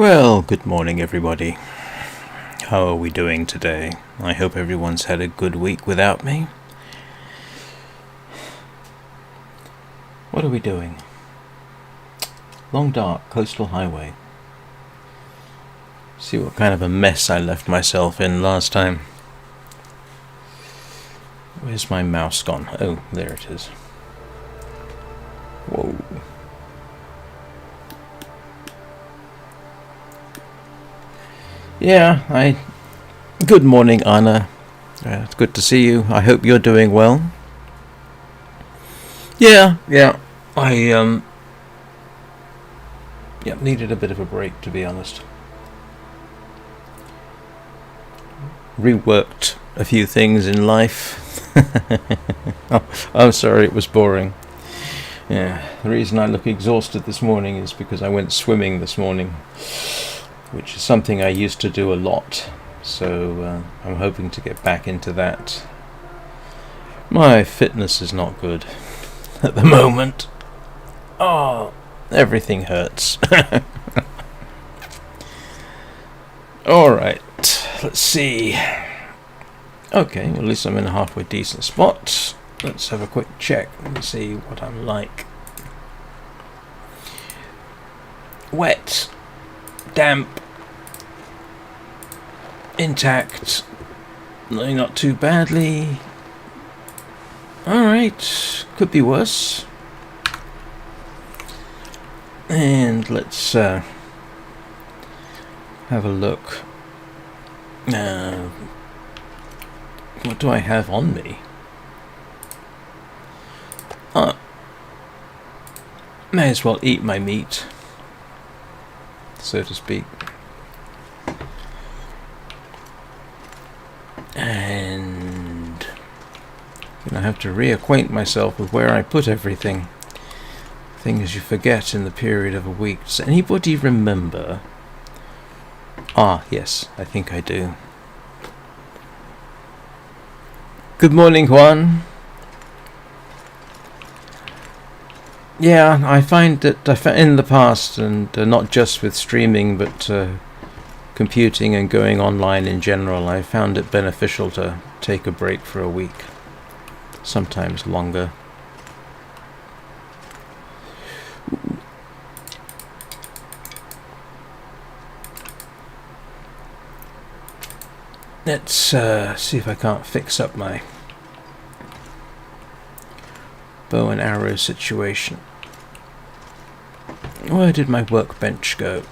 Well, good morning, everybody. How are we doing today? I hope everyone's had a good week without me. What are we doing? Long Dark Coastal Highway. See what kind of a mess I left myself in last time. Where's my mouse gone? Oh, there it is. Whoa. Yeah, Good morning, Anna. It's good to see you. I hope you're doing well. Yeah. I needed a bit of a break, to be honest. Reworked a few things in life. I'm sorry, it was boring. Yeah, the reason I look exhausted this morning is because I went swimming this morning, which is something I used to do a lot, so I'm hoping to get back into that. My fitness is not good at the moment. Oh, everything hurts. Alright, let's see. Okay, well, at least I'm in a halfway decent spot. Let's have a quick check and see what I'm like. Wet, damp, intact, no, not too badly. Alright, could be worse. And let's have a look. What do I have on me? May as well eat my meat, so to speak. And I have to reacquaint myself with where I put everything. Things you forget in the period of a week. Does anybody remember? Ah, yes, I think I do. Good morning, Juan. Yeah, I find that in the past, and not just with streaming, but computing and going online in general, I found it beneficial to take a break for a week, sometimes longer. Let's see if I can't fix up my bow and arrow situation. Where did my workbench go?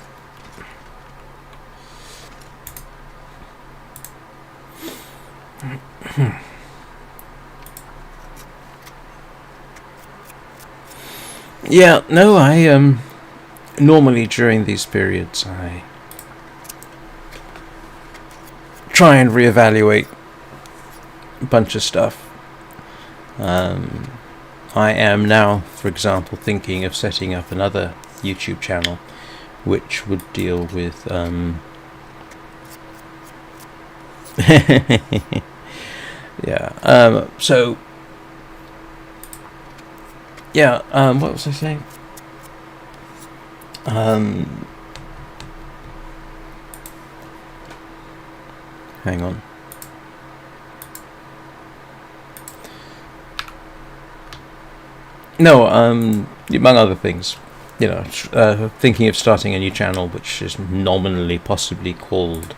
Yeah, no, I normally during these periods I try and reevaluate a bunch of stuff. I am now, for example, thinking of setting up another YouTube channel which would deal with what was I saying? Hang on. No, among other things, thinking of starting a new channel which is nominally possibly called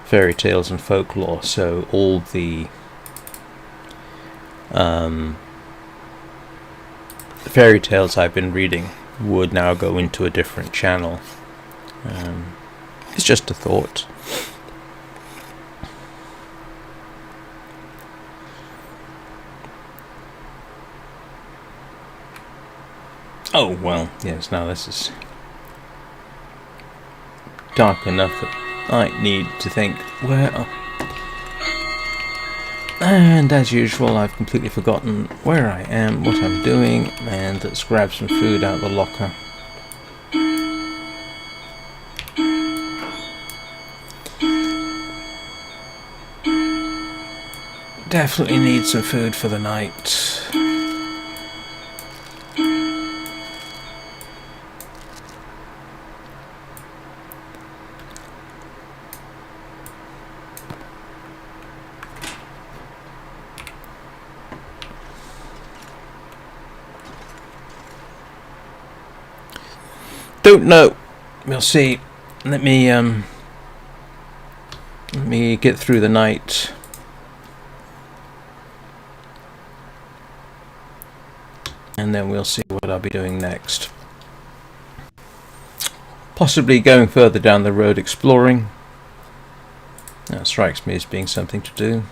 Fairy Tales and Folklore, so all the fairy tales I've been reading would now go into a different channel. It's just a thought. Oh, well, yes, now this is dark enough that I need to think where... And as usual, I've completely forgotten where I am, what I'm doing, and let's grab some food out of the locker. Definitely need some food for the night. Don't know. We'll see. Let me get through the night. And then we'll see what I'll be doing next. Possibly going further down the road exploring. That strikes me as being something to do.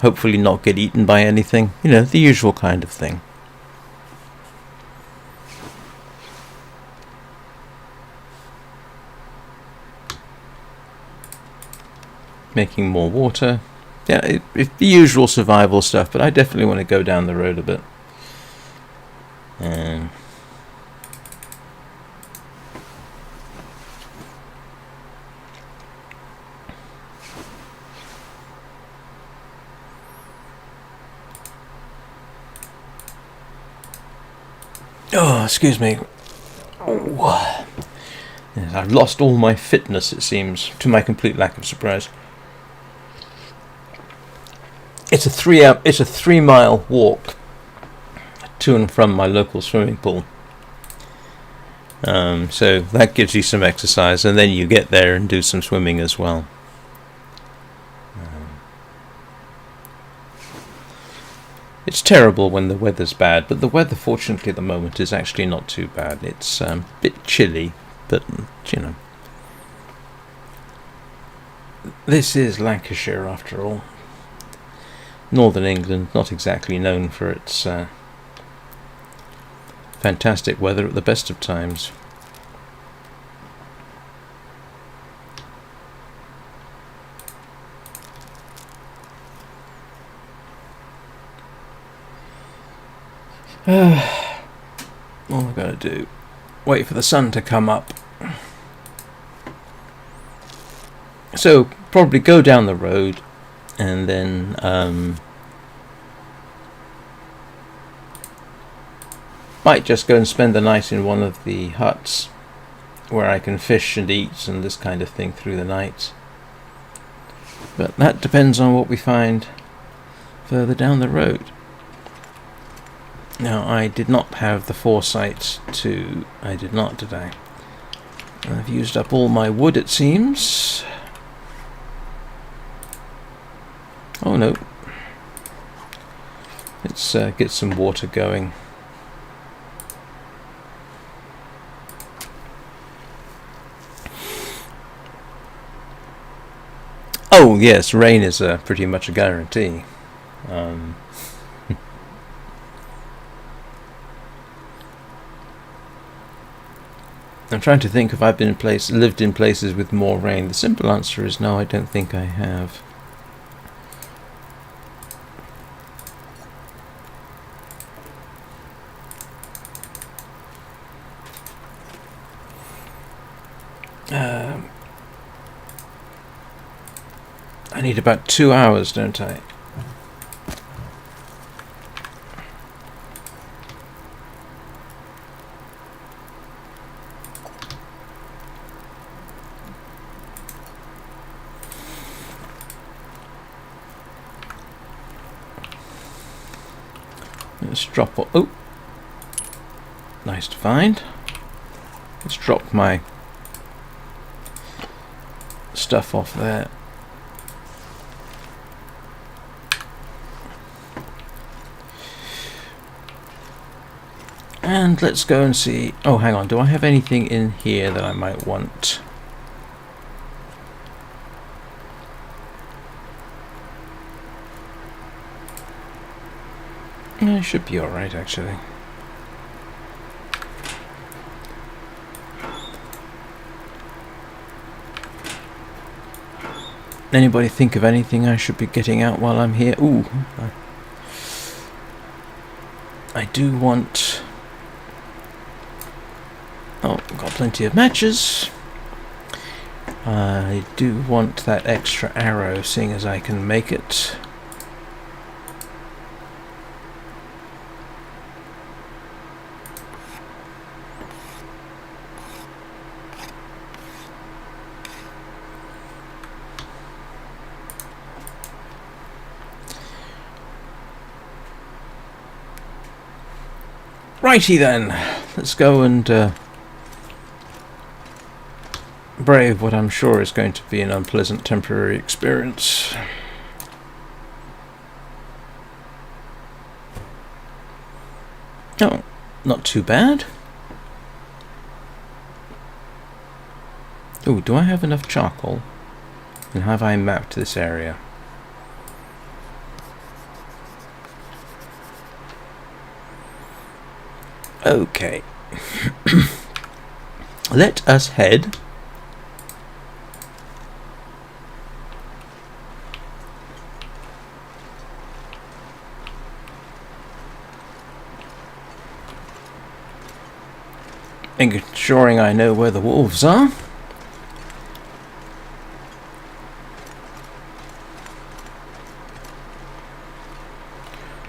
Hopefully not get eaten by anything. You know, the usual kind of thing. Making more water. Yeah, it's the usual survival stuff, but I definitely want to go down the road a bit. Oh, excuse me. Oh. Yes, I've lost all my fitness, it seems, to my complete lack of surprise. It's a 3-mile walk to and from my local swimming pool. So that gives you some exercise, and then you get there and do some swimming as well. It's terrible when the weather's bad, but the weather, fortunately, at the moment is actually not too bad. It's a bit chilly, but, you know. This is Lancashire, after all. Northern England, not exactly known for its fantastic weather at the best of times. All I've got to do, wait for the sun to come up. So, probably go down the road and then might just go and spend the night in one of the huts where I can fish and eat and this kind of thing through the night. But that depends on what we find further down the road. Now, I did not have the foresight to... I did not, did I? I've used up all my wood, it seems. Oh no. Let's get some water going. Oh yes, rain is pretty much a guarantee. I'm trying to think if I've lived in places with more rain. The simple answer is no, I don't think I have. I need about 2 hours, don't I? Let's drop... Oh! Nice to find. Let's drop my stuff off there. And let's go and see... Oh, hang on. Do I have anything in here that I might want? I should be alright, actually. Anybody think of anything I should be getting out while I'm here? Ooh. I do want... Oh, got plenty of matches. I do want that extra arrow, seeing as I can make it. Righty then, let's go and brave what I'm sure is going to be an unpleasant temporary experience. Oh, not too bad. Oh, do I have enough charcoal? And have I mapped this area? Okay. Let us head ensuring I know where the wolves are.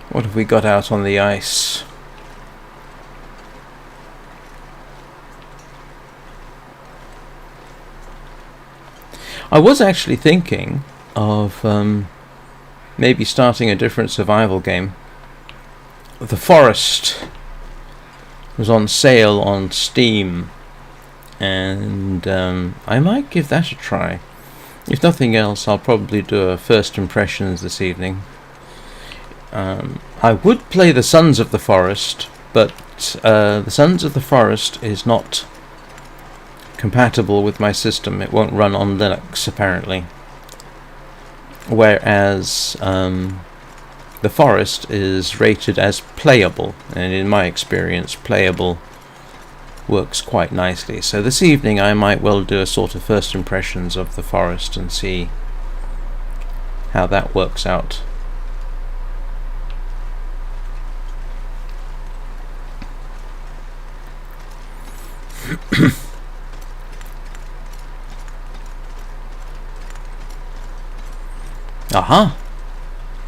What have we got out on the ice? I was actually thinking of maybe starting a different survival game. The Forest was on sale on Steam, and I might give that a try. If nothing else, I'll probably do a first impressions this evening. I would play the Sons of the Forest, but the Sons of the Forest is not compatible with my system. It won't run on Linux apparently, whereas the Forest is rated as playable, and in my experience playable works quite nicely. So this evening I might well do a sort of first impressions of the Forest and see how that works out. Aha!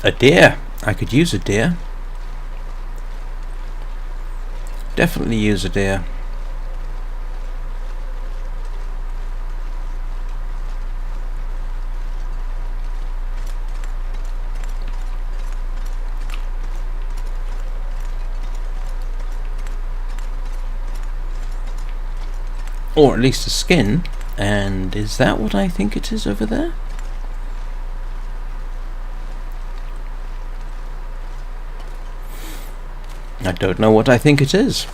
A deer! I could use a deer. Definitely use a deer. Or at least a skin. And is that what I think it is over there? I don't know what I think it is.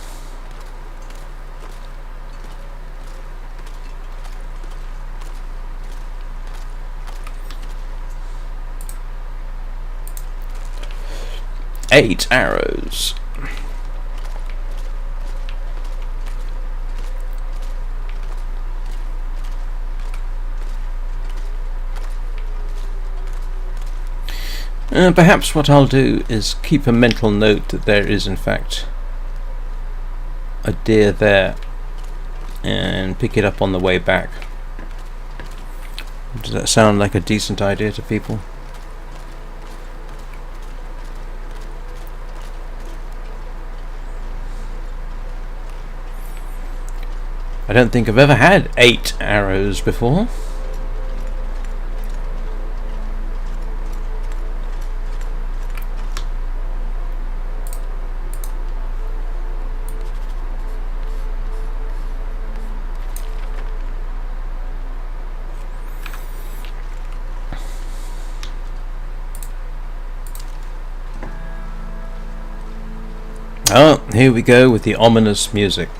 Eight arrows. Perhaps what I'll do is keep a mental note that there is in fact a deer there and pick it up on the way back. Does that sound like a decent idea to people? I don't think I've ever had 8 arrows before. Oh, here we go with the ominous music.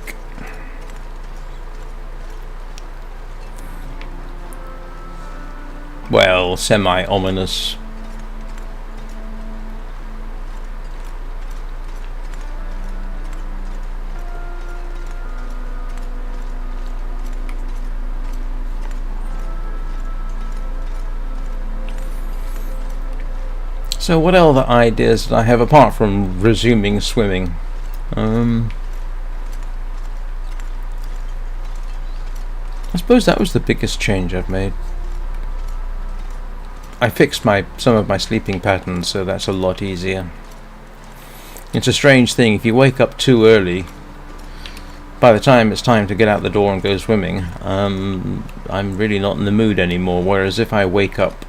Well, semi-ominous. So what other ideas did I have apart from resuming swimming? I suppose that was the biggest change I've made. I fixed some of my sleeping patterns, so that's a lot easier. It's a strange thing, if you wake up too early, by the time it's time to get out the door and go swimming, I'm really not in the mood anymore, whereas if I wake up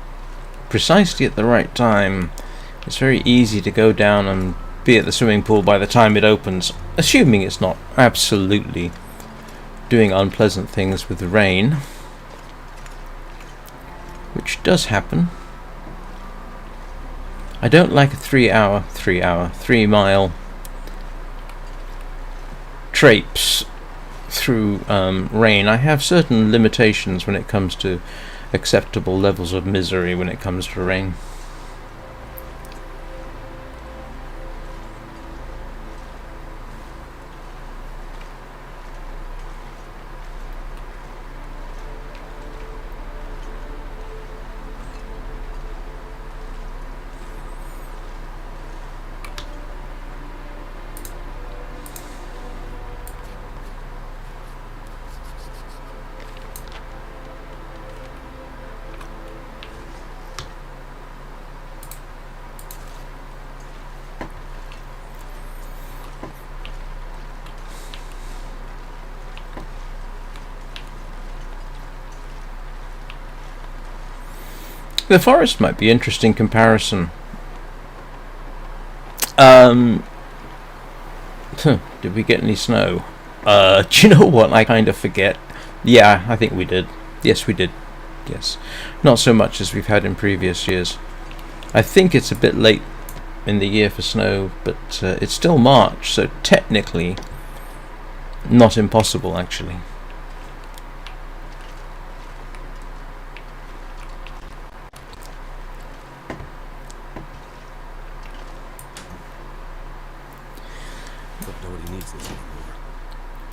precisely at the right time, it's very easy to go down and be at the swimming pool by the time it opens, assuming it's not absolutely doing unpleasant things with the rain, which does happen. I don't like a 3 mile traipse through rain. I have certain limitations when it comes to acceptable levels of misery when it comes to rain. The forest might be an interesting comparison. Did we get any snow? Do you know what? I kind of forget. Yeah, I think we did. Yes, we did. Yes. Not so much as we've had in previous years. I think it's a bit late in the year for snow, but it's still March, so technically not impossible, actually.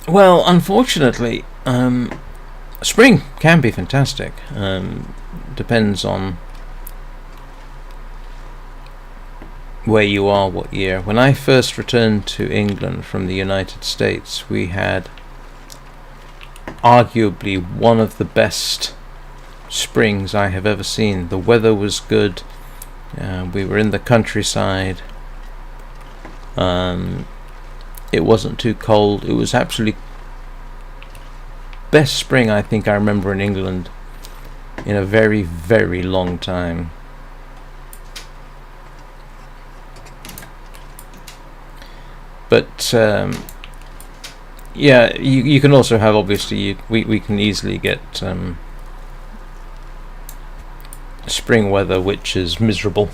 Well, unfortunately, spring can be fantastic. Depends on where you are, what year. When I first returned to England from the United States, we had arguably one of the best springs I have ever seen. The weather was good. We were in the countryside. It wasn't too cold. It was absolutely best spring I think I remember in England in a very, very long time. But yeah, you can also have, obviously, we can easily get spring weather which is miserable.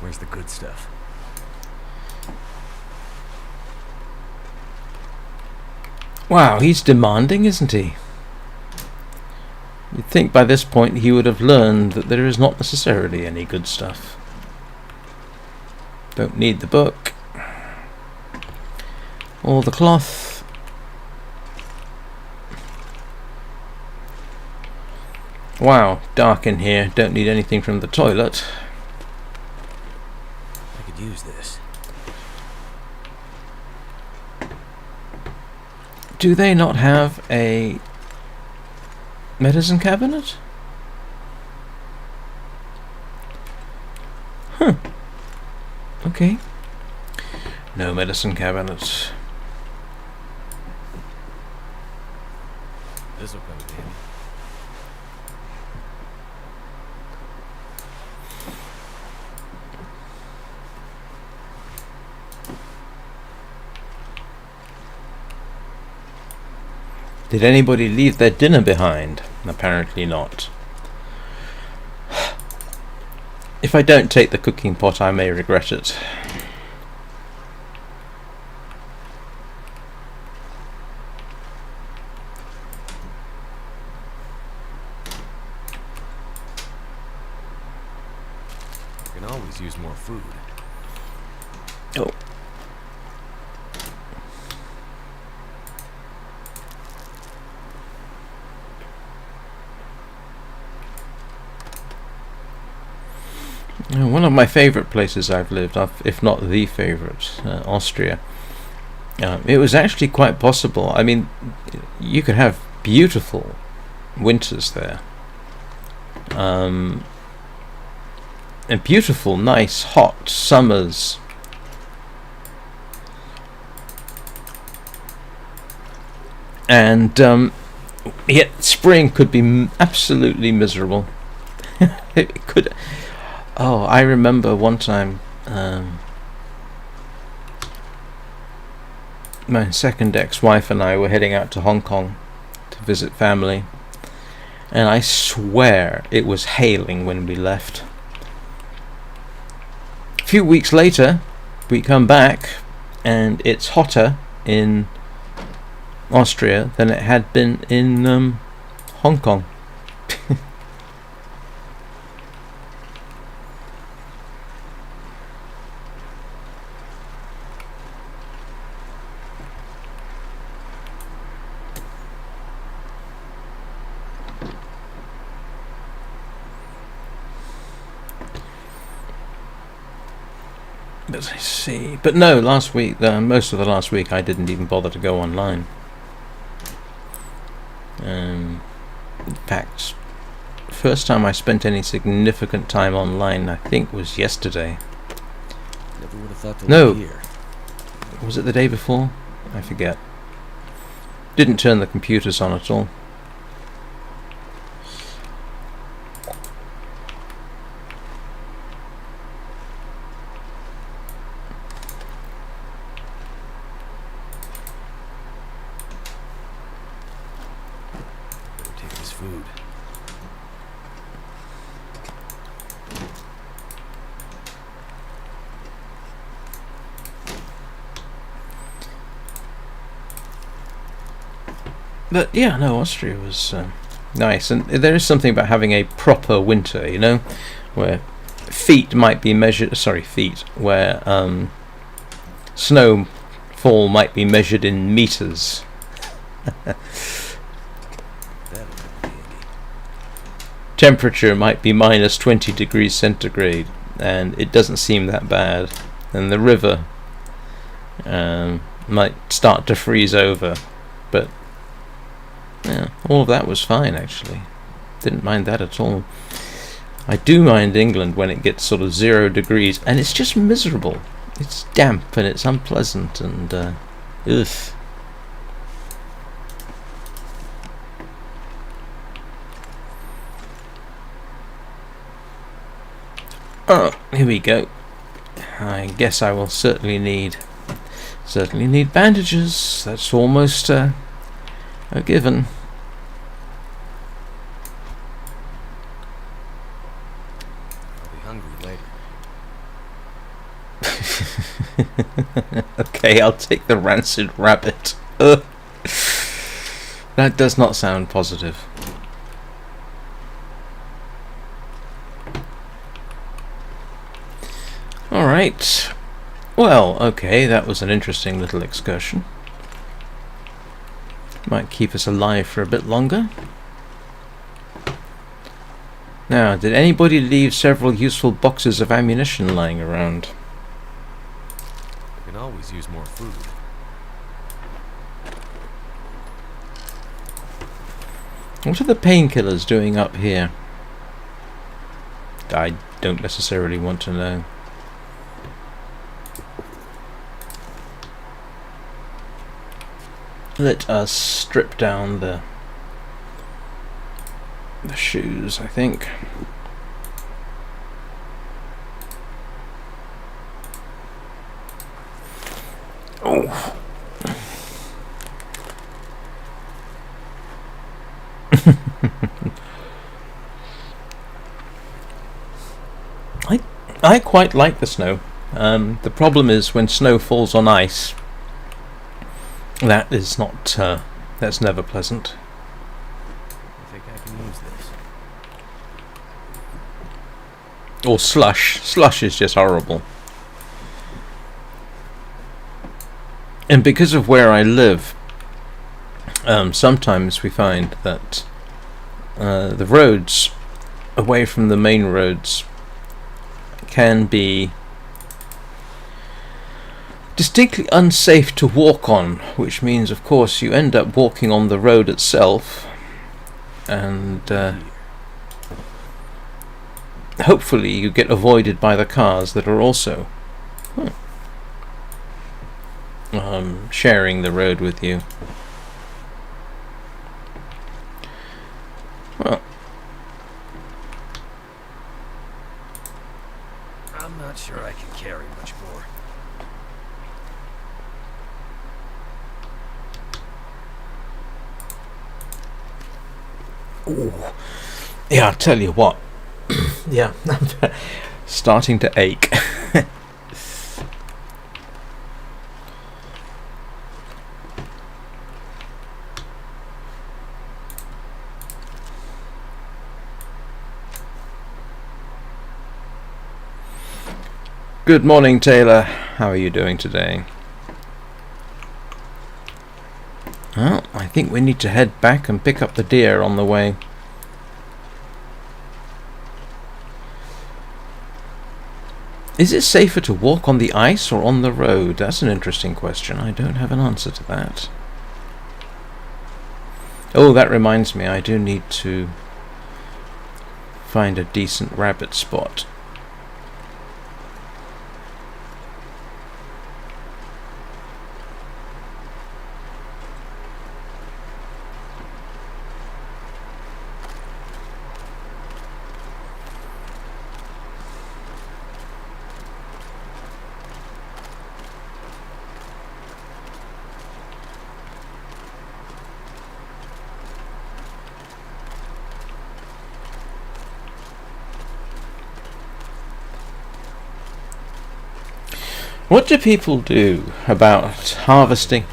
Where's the good stuff? Wow, he's demanding, isn't he? You'd think by this point he would have learned that there is not necessarily any good stuff. Don't need the book. Or the cloth. Wow, dark in here. Don't need anything from the toilet. Use this. Do they not have a medicine cabinet? Huh. Okay. No medicine cabinet. This'll come in handy. Did anybody leave their dinner behind? Apparently not. If I don't take the cooking pot, I may regret it. You can always use more food. Oh. One of my favourite places I've lived, if not the favourite, Austria. It was actually quite possible. I mean, you could have beautiful winters there. and beautiful, nice, hot summers. And yet spring could be absolutely miserable. It could. Oh, I remember one time my second ex-wife and I were heading out to Hong Kong to visit family, and I swear it was hailing when we left. A few weeks later, we come back and it's hotter in Austria than it had been in Hong Kong. Let's see. But no, last week, most of the last week, I didn't even bother to go online. In fact, first time I spent any significant time online, I think, was yesterday. Never would have thought to No. live here. Was it the day before? I forget. Didn't turn the computers on at all. Better take this food. But yeah, no, Austria was nice, and there is something about having a proper winter, you know, where feet might be measured. Sorry, feet, where snowfall might be measured in meters. That'll be handy. Temperature might be minus 20 degrees centigrade, and it doesn't seem that bad. And the river might start to freeze over, but yeah, all of that was fine actually. Didn't mind that at all. I do mind England when it gets sort of 0 degrees and it's just miserable. It's damp and it's unpleasant and ugh. Oh, here we go. I guess I will certainly need bandages. That's almost a given. I'll be hungry later. Okay, I'll take the rancid rabbit. Ugh. That does not sound positive. Alright. Well, okay, that was an interesting little excursion. Might keep us alive for a bit longer. Now, did anybody leave several useful boxes of ammunition lying around? I can always use more food. What are the painkillers doing up here? I don't necessarily want to know. Let us strip down the shoes, I think. Oh. I quite like the snow. The problem is when snow falls on ice. That is not. That's never pleasant. I think I can use this. Or slush. Slush is just horrible. And because of where I live, sometimes we find that the roads away from the main roads can be distinctly unsafe to walk on, which means of course you end up walking on the road itself, and hopefully you get avoided by the cars that are also sharing the road with you. Well, I'm not sure I can carry much more. ooh. Yeah, I'll tell you what. Yeah, starting to ache. Good morning, Taylor. How are you doing today? Well, I think we need to head back and pick up the deer on the way. Is it safer to walk on the ice or on the road? That's an interesting question. I don't have an answer to that. Oh, that reminds me, I do need to find a decent rabbit spot. What do people do about harvesting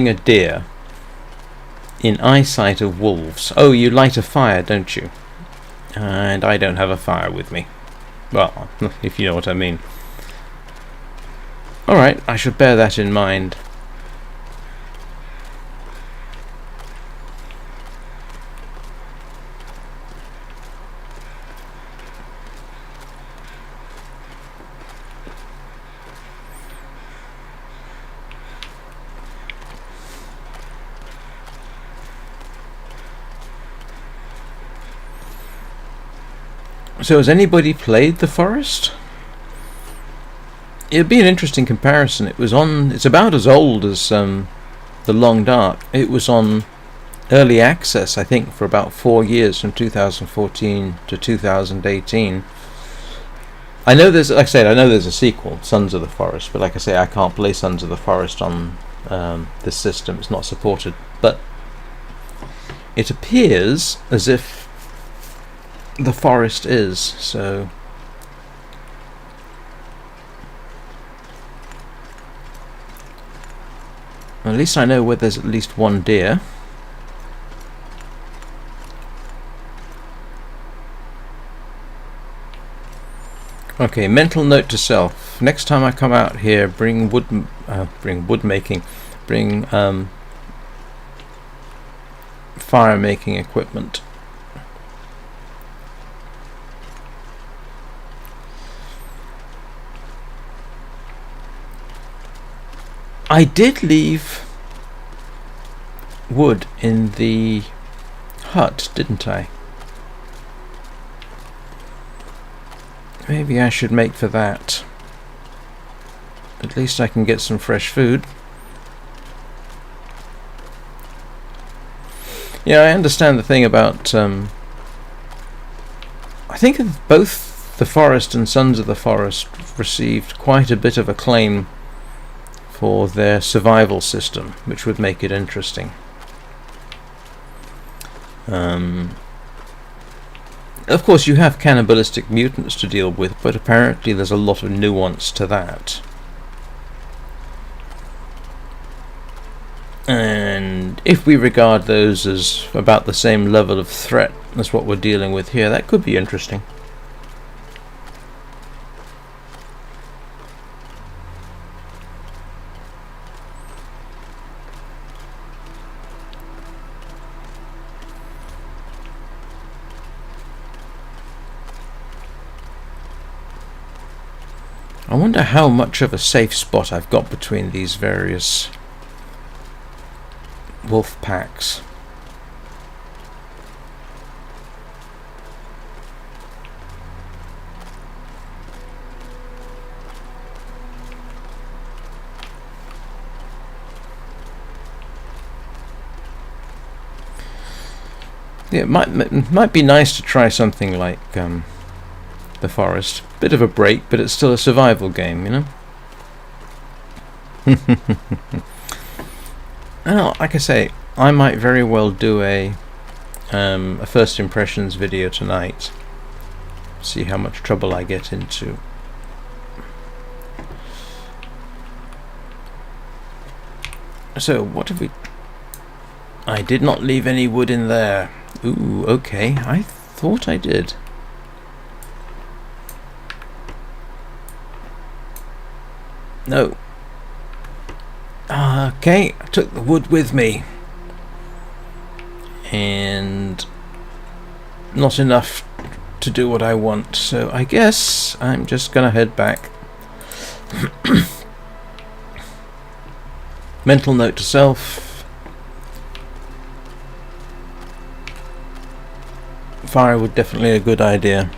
a deer in eyesight of wolves? Oh, you light a fire, don't you? And I don't have a fire with me. Well, if you know what I mean. Alright, I should bear that in mind. So has anybody played The Forest? It'd be an interesting comparison. It's about as old as The Long Dark. It was on early access, I think, for about 4 years, from 2014 to 2018. I know there's a sequel, Sons of the Forest, but like I say, I can't play Sons of the Forest on this system. It's not supported. But it appears as if The Forest is, so at least I know where there's at least one deer. Okay, mental note to self. Next time I come out here, bring fire making equipment. I did leave wood in the hut, didn't I? Maybe I should make for that. At least I can get some fresh food. Yeah, I understand the thing about... I think both The Forest and Sons of the Forest received quite a bit of acclaim for their survival system, which would make it interesting. Of course, you have cannibalistic mutants to deal with, but apparently there's a lot of nuance to that. And if we regard those as about the same level of threat as what we're dealing with here, that could be interesting. I wonder how much of a safe spot I've got between these various wolf packs. it might be nice to try something like The Forest. Bit of a break, but it's still a survival game, you know. Well, like I say, I might very well do a first impressions video tonight. See how much trouble I get into. So, what have we... I did not leave any wood in there. Ooh, okay. I thought I did. No. Okay, I took the wood with me. And not enough to do what I want, so I guess I'm just gonna head back. Mental note to self: firewood definitely a good idea.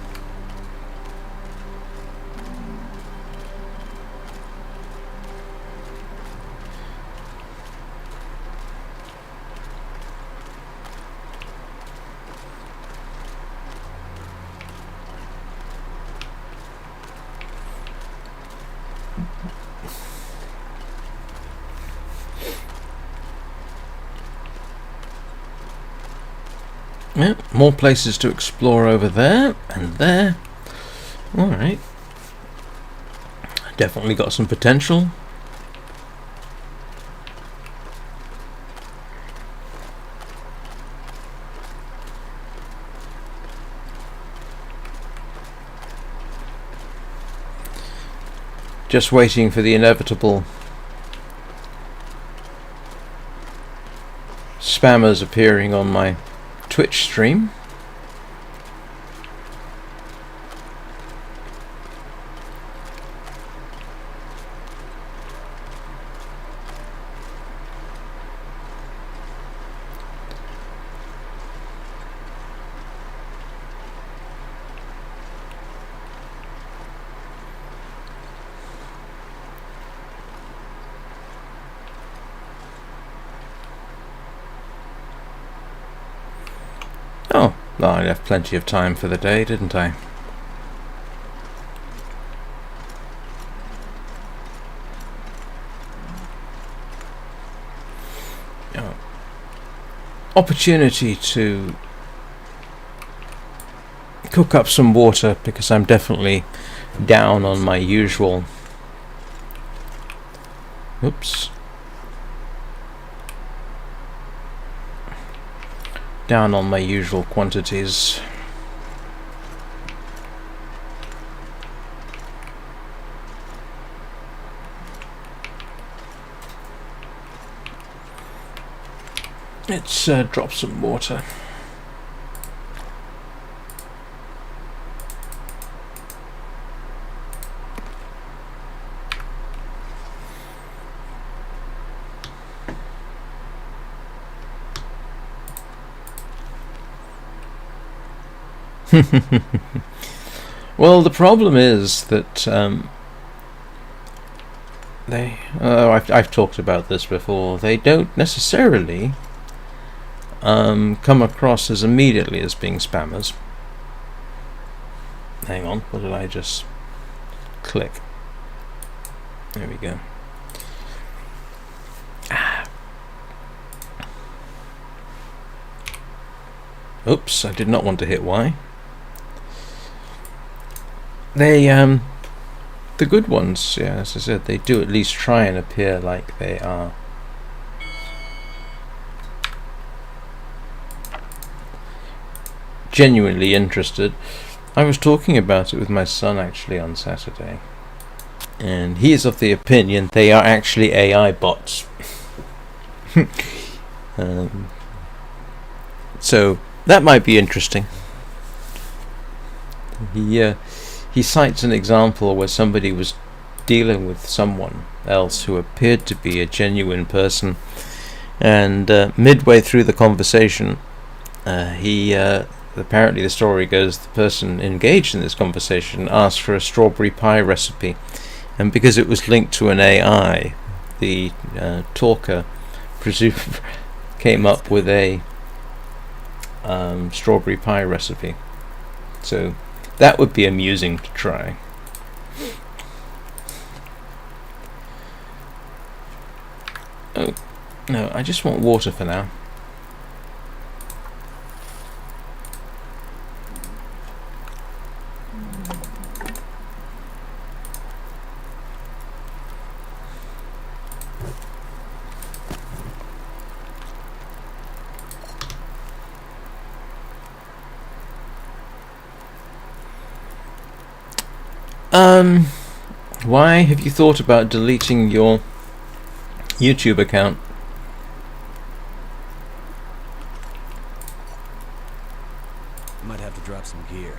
Yeah, more places to explore over there and there. Alright. Definitely got some potential. Just waiting for the inevitable spammers appearing on my Twitch stream. Oh, well, I left plenty of time for the day, didn't I? Oh. Opportunity to cook up some water, because I'm definitely down on my usual... Oops. Down on my usual quantities. Let's drop some water. Well, the problem is that I've talked about this before. They don't necessarily come across as immediately as being spammers. Hang on, what did I just click? There we go. Oops, I did not want to hit Y. They, the good ones, yeah, as I said, they do at least try and appear like they are genuinely interested. I was talking about it with my son actually on Saturday, and he is of the opinion they are actually AI bots. So that might be interesting. He cites an example where somebody was dealing with someone else who appeared to be a genuine person, and midway through the conversation, apparently the story goes, the person engaged in this conversation asked for a strawberry pie recipe, and because it was linked to an AI, the talker came up with a strawberry pie recipe. So that would be amusing to try. Oh, no, I just want water for now. Why have you thought about deleting your YouTube account? Might have to drop some gear.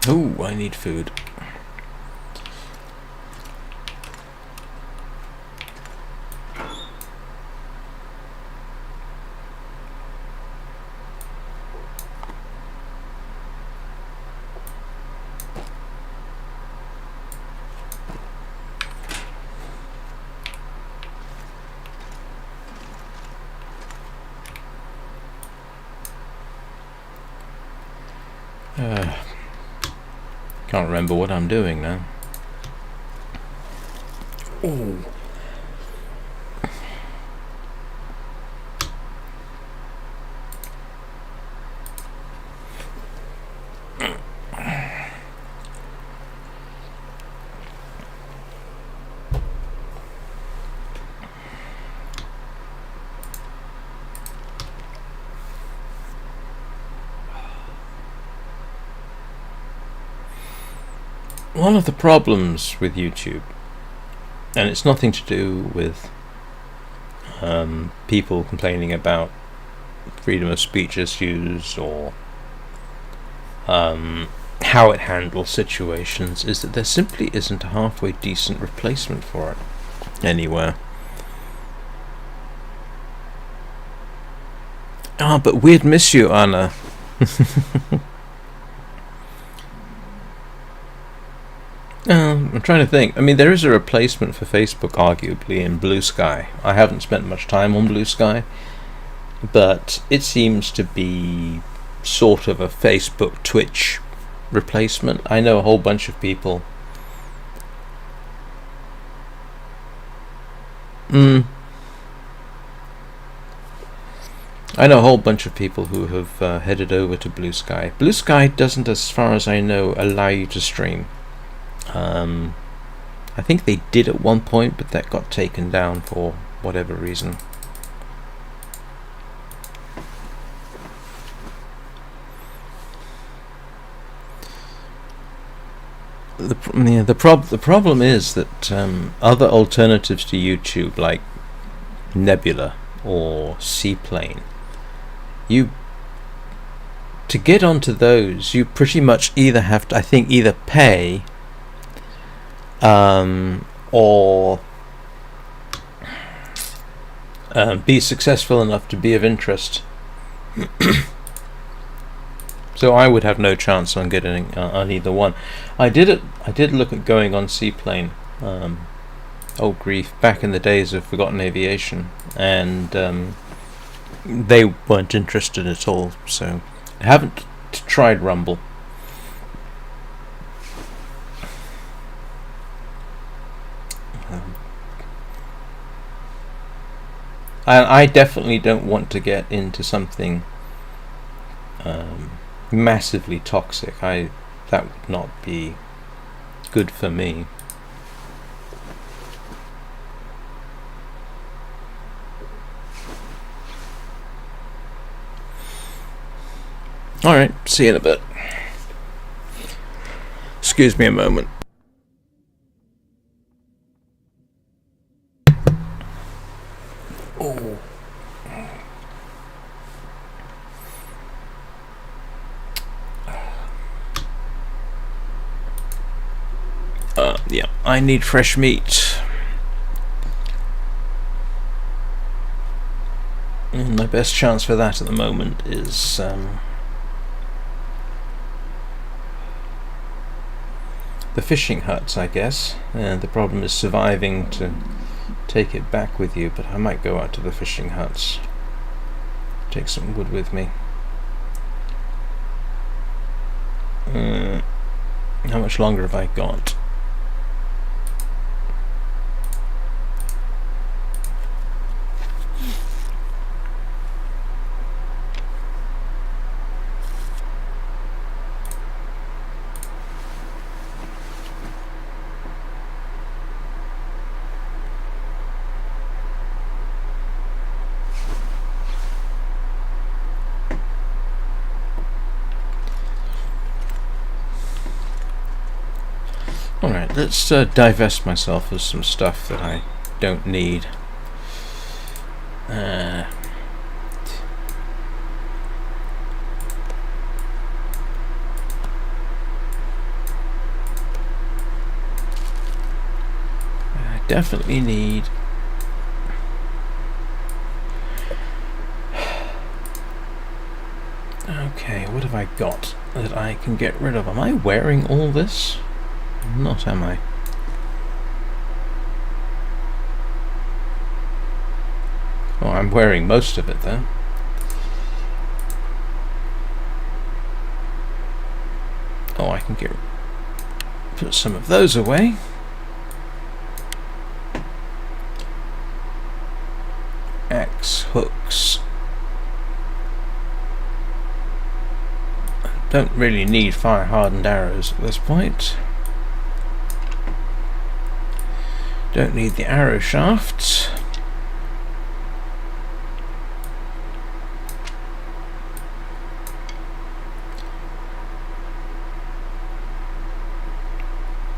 Oh, I need food. Can't remember what I'm doing now. Ooh. One of the problems with YouTube, and it's nothing to do with people complaining about freedom of speech issues or how it handles situations, is that there simply isn't a halfway decent replacement for it anywhere. Ah, but we'd miss you, Anna. I'm trying to think. I mean, there is a replacement for Facebook, arguably, in Blue Sky. I haven't spent much time on Blue Sky, but it seems to be sort of a Facebook Twitch replacement. I know a whole bunch of people. I know a whole bunch of people who have headed over to Blue Sky. Blue Sky doesn't, as far as I know, allow you to stream. I think they did at one point, but that got taken down for whatever reason. The problem is that other alternatives to YouTube, like Nebula or Seaplane, to get onto those, you pretty much either have to, I think, either pay or be successful enough to be of interest. So I would have no chance on getting on either one. I did look at going on Seaplane. Oh grief! Back in the days of Forgotten Aviation, and they weren't interested at all. So I haven't tried Rumble. I definitely don't want to get into something massively toxic. That would not be good for me. Alright, see you in a bit. Excuse me a moment. Oh. Yeah, I need fresh meat. And my best chance for that at the moment is the fishing huts, I guess. And the problem is surviving to take it back with you, but I might go out to the fishing huts. Take some wood with me. How much longer have I got? Alright, let's divest myself of some stuff that I don't need. I definitely need... Okay, what have I got that I can get rid of? Am I wearing all this? Not, am I? Oh, I'm wearing most of it then. Oh, I can put some of those away. Axe hooks. Don't really need fire-hardened arrows at this point. Don't need the arrow shafts.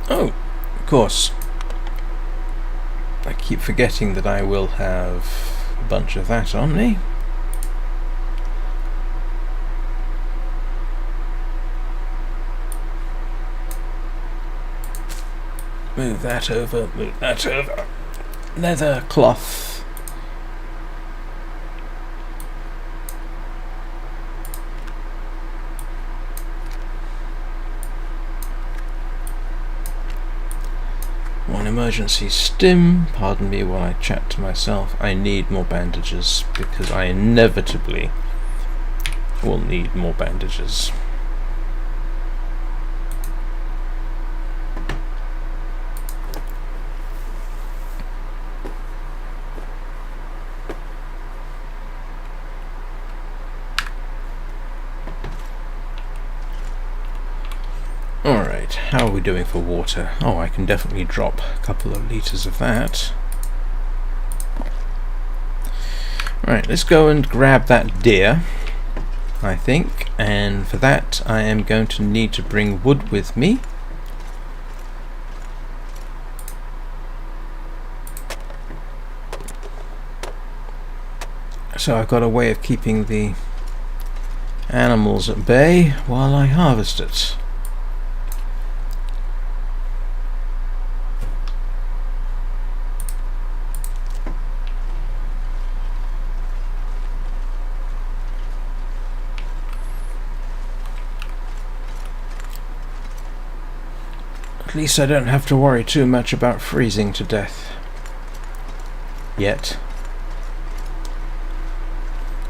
Oh, of course. I keep forgetting that I will have a bunch of that on me. Move that over, move that over. Leather cloth. One emergency stim. Pardon me while I chat to myself. I need more bandages because I inevitably will need more bandages. Alright, how are we doing for water? Oh, I can definitely drop a couple of litres of that. Right, let's go and grab that deer, I think, and for that I am going to need to bring wood with me. So I've got a way of keeping the animals at bay while I harvest it. At least I don't have to worry too much about freezing to death. Yet.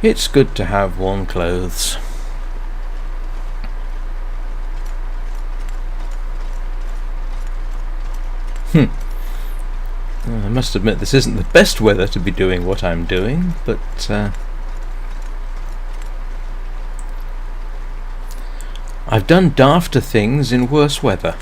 It's good to have warm clothes. Well, I must admit this isn't the best weather to be doing what I'm doing, but I've done dafter things in worse weather.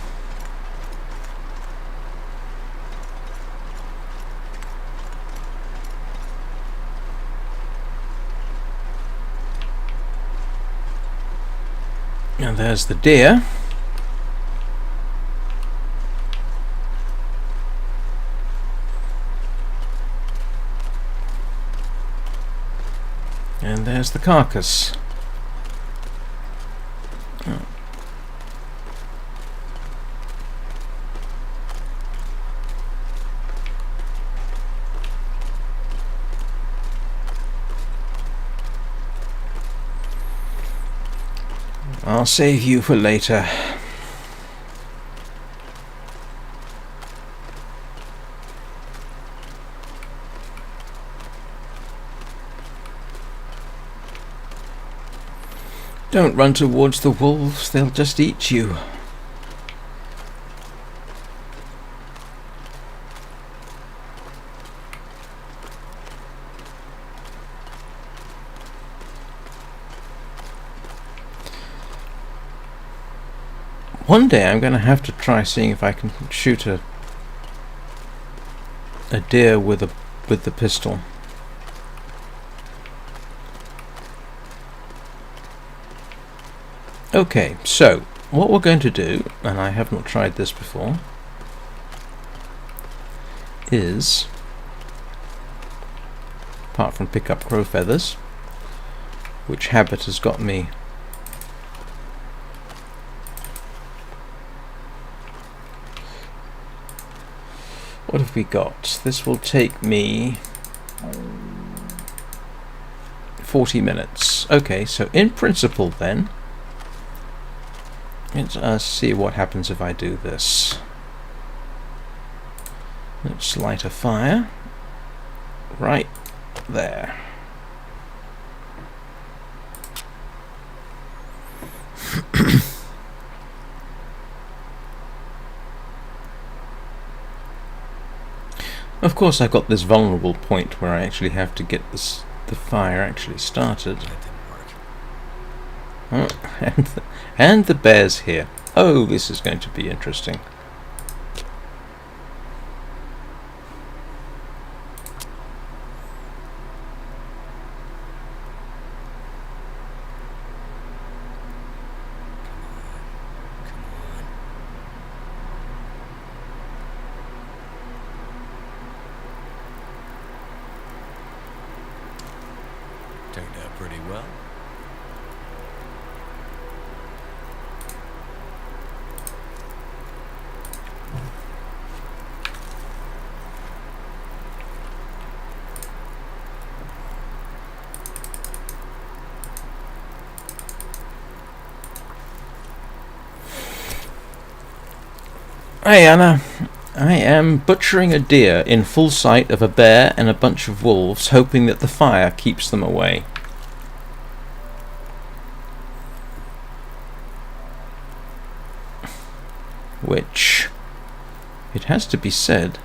And there's the deer. And there's the carcass. Oh. I'll save you for later. Don't run towards the wolves, they'll just eat you. One day I'm going to have to try seeing if I can shoot a deer with the pistol. Okay, so what we're going to do, and I have not tried this before, is, apart from pick up crow feathers, which habit has got me what have we got? This will take me 40 minutes. Okay, so in principle then, let's see what happens if I do this. Let's light a fire right there. Of course, I've got this vulnerable point where I actually have to get the fire actually started. That didn't work. Oh, and the bear's here. Oh, this is going to be interesting. Turned out pretty well. Hey Anna, I am butchering a deer in full sight of a bear and a bunch of wolves, hoping that the fire keeps them away. Which, it has to be said,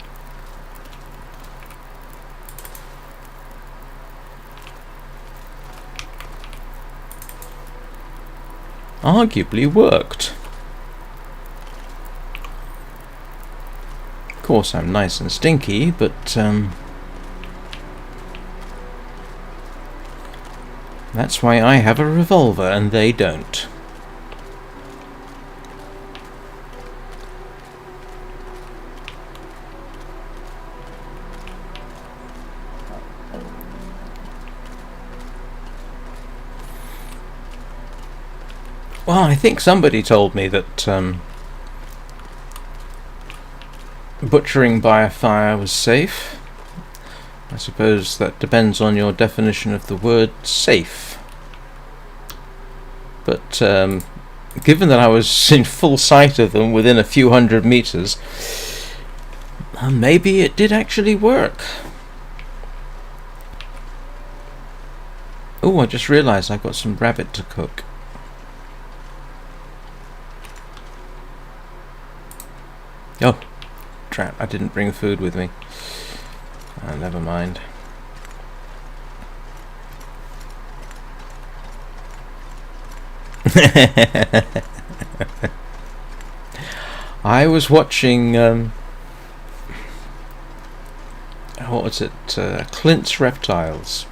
arguably worked. Of course, I'm nice and stinky, but that's why I have a revolver and they don't. Well, I think somebody told me that butchering by a fire was safe. I suppose that depends on your definition of the word safe. But given that I was in full sight of them within a few hundred meters, maybe it did actually work. Oh, I just realised I've got some rabbit to cook. Oh, crap, I didn't bring food with me. Never mind. I was watching, what was it, Clint's Reptiles,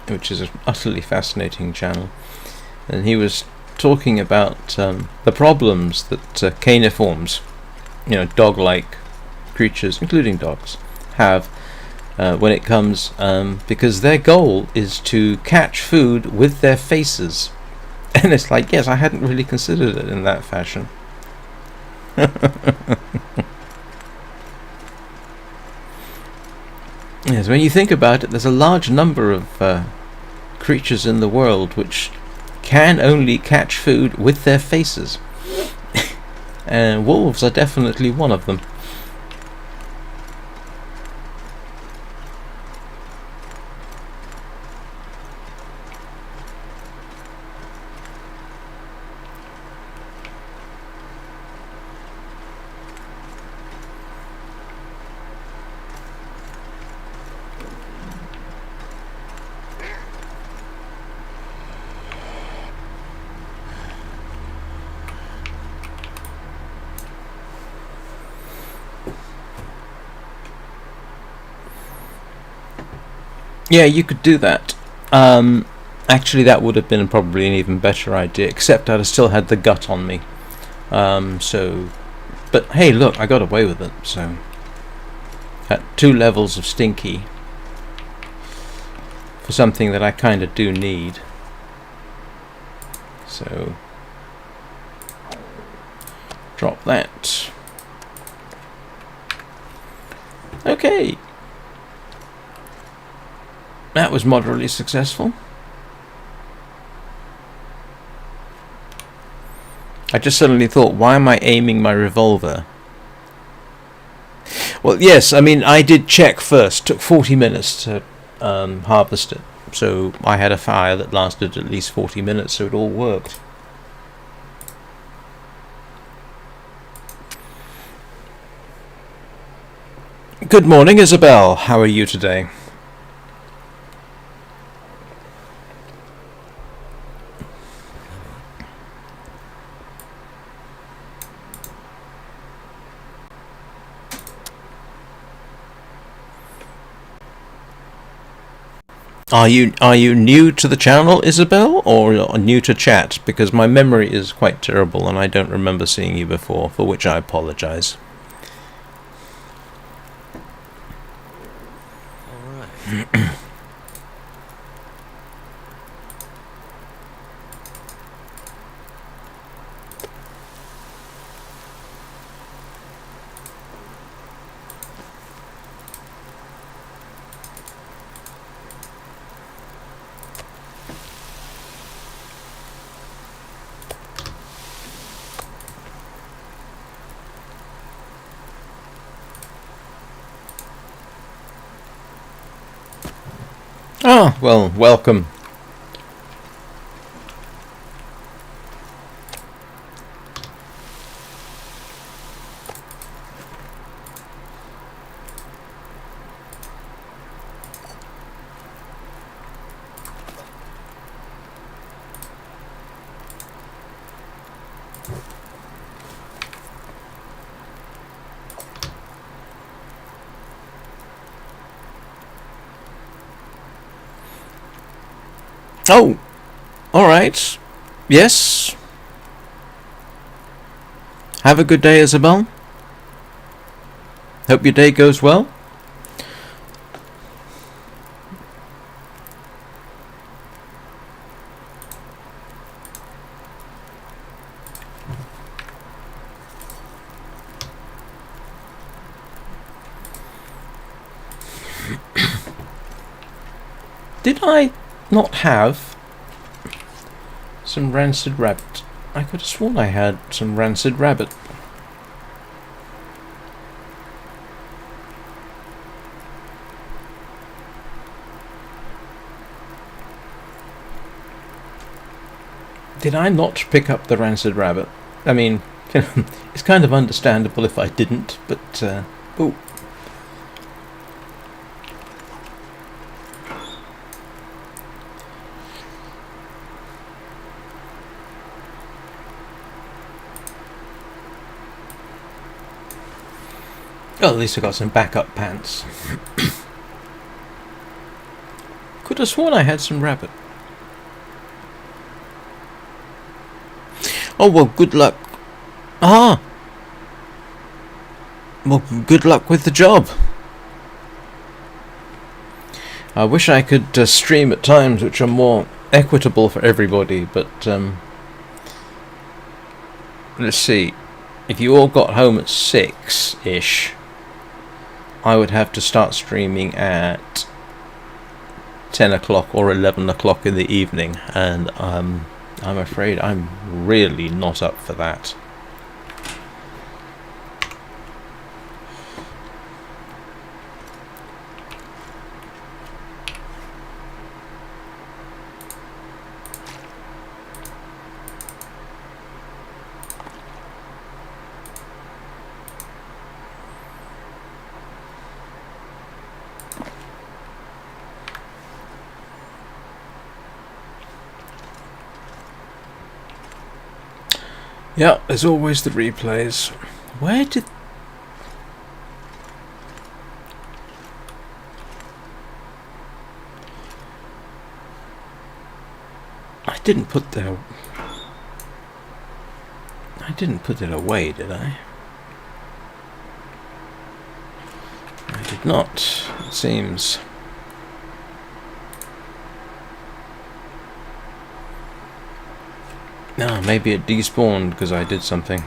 which is an utterly fascinating channel, and he was talking about the problems that caniforms, dog-like creatures, including dogs, have when it comes, because their goal is to catch food with their faces. And it's like, yes, I hadn't really considered it in that fashion. Yes, when you think about it, there's a large number of creatures in the world which can only catch food with their faces. And wolves are definitely one of them. Yeah, you could do that. Actually, that would have been probably an even better idea, except I'd have still had the gut on me. But hey, look, I got away with it, so... At 2 levels of stinky, for something that I kind of do need. So... Drop that. Okay. That was moderately successful. I just suddenly thought, why am I aiming my revolver? Well, yes, I mean, I did check first. Took 40 minutes to harvest it. So I had a fire that lasted at least 40 minutes, so it all worked. Good morning, Isabel. How are you today? Are you new to the channel, Isabel, or new to chat? Because my memory is quite terrible and I don't remember seeing you before, for which I apologize. All right. Ah, well, welcome. Oh, all right. Yes. Have a good day, Isabel. Hope your day goes well. Did I not have some rancid rabbit? I could have sworn I had some rancid rabbit. Did I not pick up the rancid rabbit? I mean, it's kind of understandable if I didn't, but oh. Well, at least I got some backup pants. Could have sworn I had some rabbit. Oh, well, good luck. Ah! Well, good luck with the job. I wish I could stream at times which are more equitable for everybody, but let's see. If you all got home at 6-ish, I would have to start streaming at 10 o'clock or 11 o'clock in the evening, and I'm afraid I'm really not up for that. Yeah, there's always the replays. Where did... I didn't put it away, did I? I did not, it seems. No, maybe it despawned because I did something.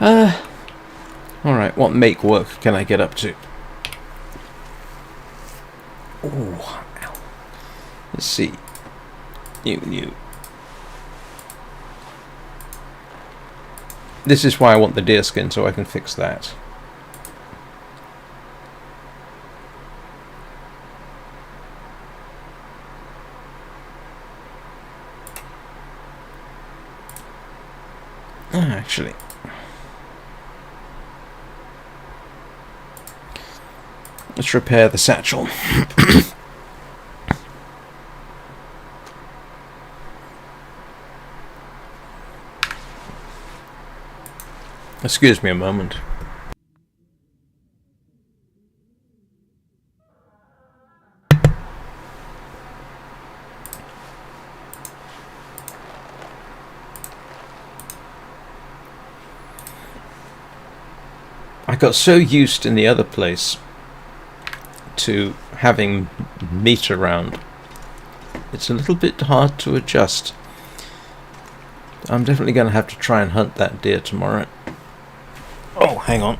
Alright, what make work can I get up to? Oh, let's see. New. This is why I want the deer skin, so I can fix that. Actually, let's repair the satchel. Excuse me a moment. I got so used in the other place to having meat around. It's a little bit hard to adjust. I'm definitely going to have to try and hunt that deer tomorrow. Oh, hang on.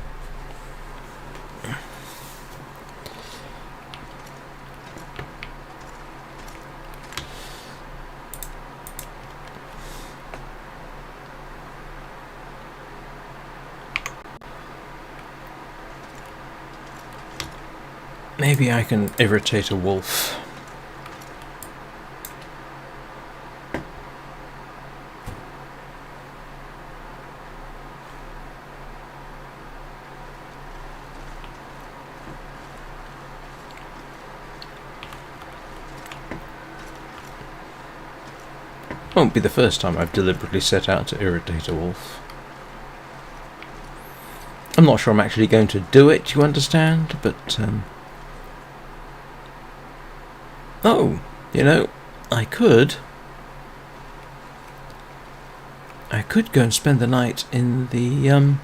Maybe I can irritate a wolf. Won't be the first time I've deliberately set out to irritate a wolf. I'm not sure I'm actually going to do it, you understand, but oh, you know, I could go and spend the night in the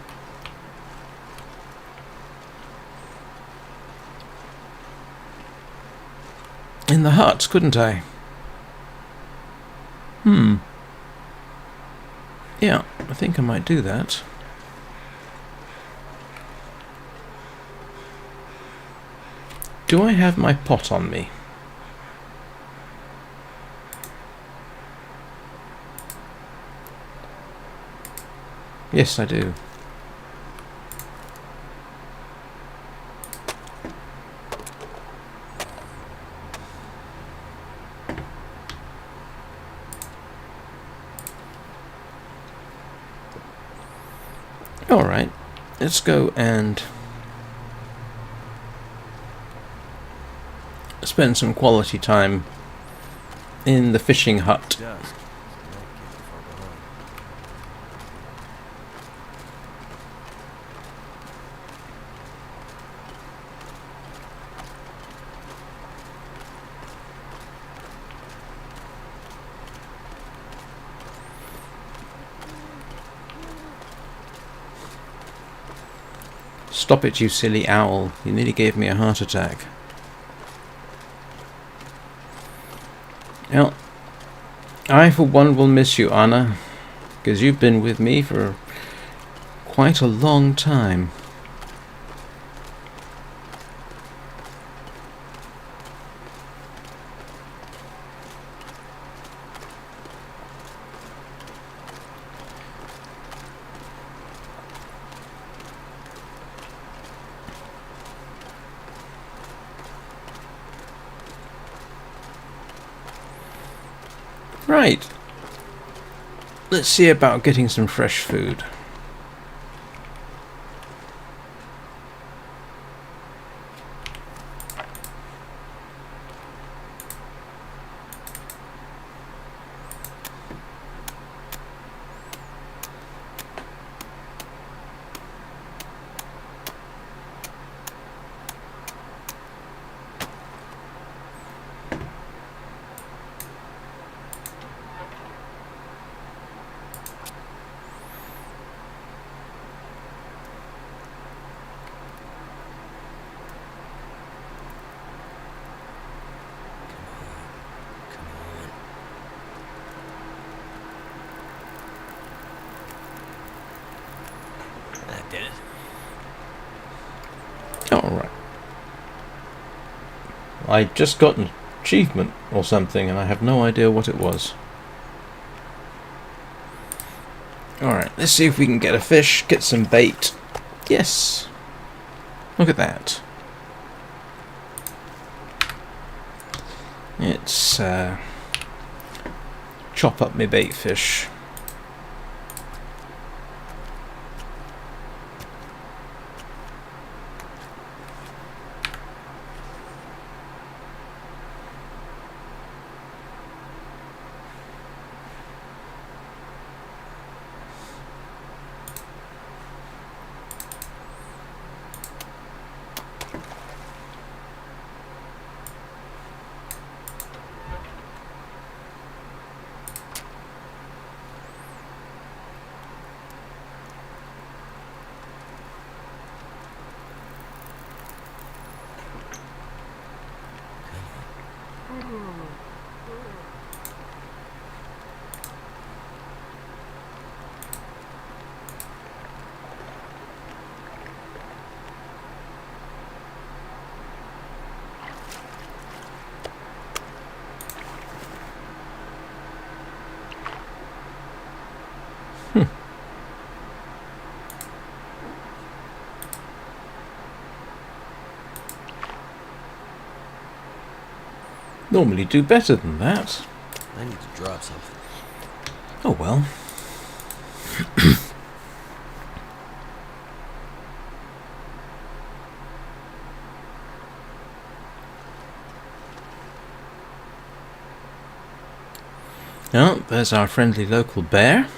hut, couldn't I? Yeah, I think I might do that. Do I have my pot on me? Yes, I do. Alright, let's go and spend some quality time in the fishing hut. Stop it, you silly owl. You nearly gave me a heart attack. Well, I for one will miss you, Anna, because you've been with me for quite a long time. Right. Let's see about getting some fresh food. That did it. Alright. I just got an achievement or something and I have no idea what it was. Alright, let's see if we can get a fish, get some bait. Yes. Look at that. It's chop up my bait fish. Normally do better than that. I need to drop something. Oh well. Oh, there's our friendly local bear.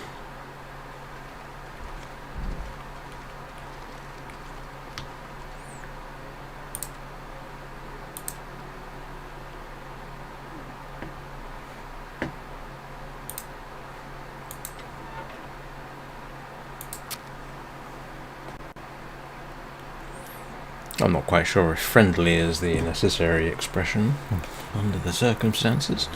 I'm not quite sure if friendly is the necessary expression under the circumstances.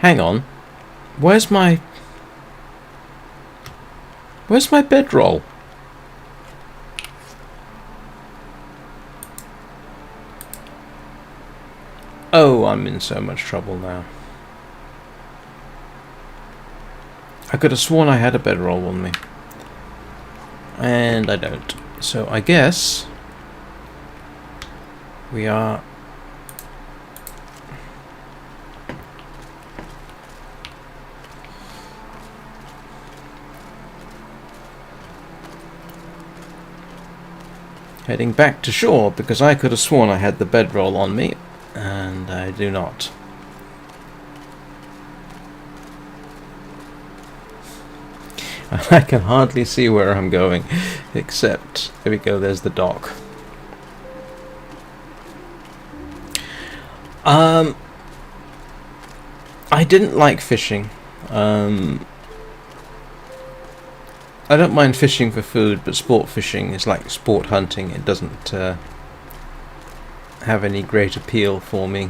Hang on. Where's my bedroll? Oh, I'm in so much trouble now. I could have sworn I had a bedroll on me. And I don't. So I guess we are heading back to shore, because I could have sworn I had the bedroll on me, and I do not. I can hardly see where I'm going, except, there we go, there's the dock. I didn't like fishing. I don't mind fishing for food, but sport fishing is like sport hunting. It doesn't have any great appeal for me.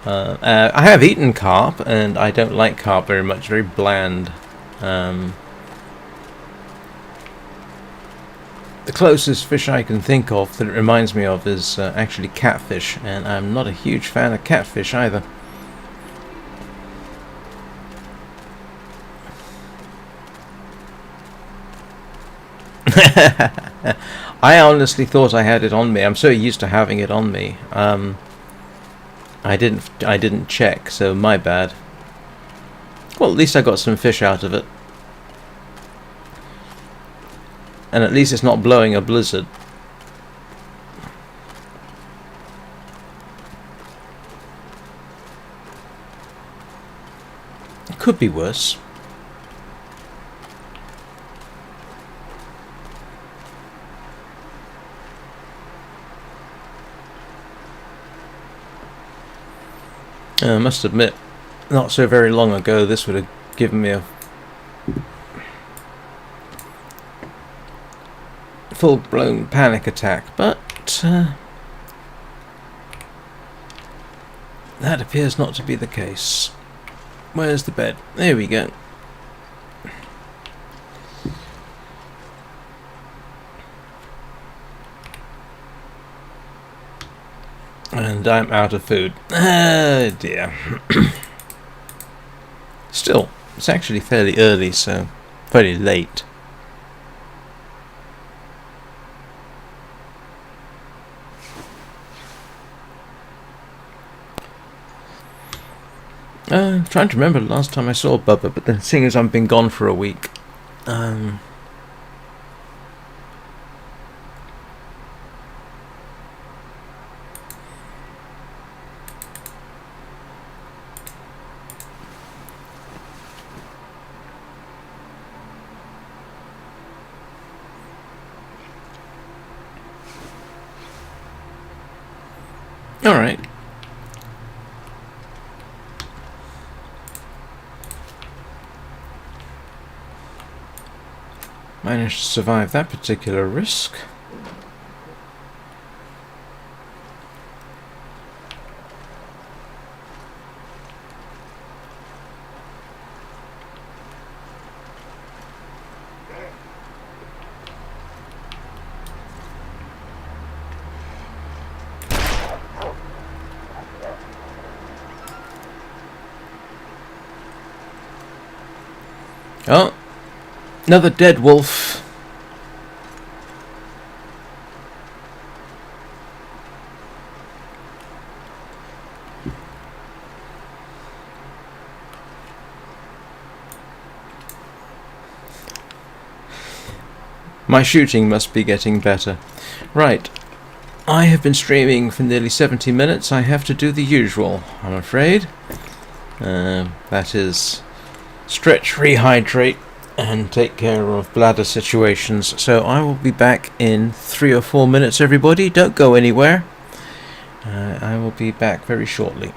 I have eaten carp, and I don't like carp very much. Very bland. The closest fish I can think of that it reminds me of is actually catfish, and I'm not a huge fan of catfish either. I honestly thought I had it on me. I'm so used to having it on me. I didn't check, so my bad. Well, at least I got some fish out of it. And at least it's not blowing a blizzard. It could be worse. I must admit, not so very long ago, this would have given me a full-blown panic attack, but that appears not to be the case. Where's the bed? There we go. And I'm out of food. Oh dear. Still, it's actually fairly early, so fairly late. I'm trying to remember the last time I saw Bubba, but then seeing as I've been gone for a week, alright. Managed to survive that particular risk. Oh, another dead wolf. My shooting must be getting better. Right, I have been streaming for nearly 70 minutes. I have to do the usual, I'm afraid. That is stretch, rehydrate, and take care of bladder situations. So I will be back in 3 or 4 minutes, everybody. Don't go anywhere. I will be back very shortly.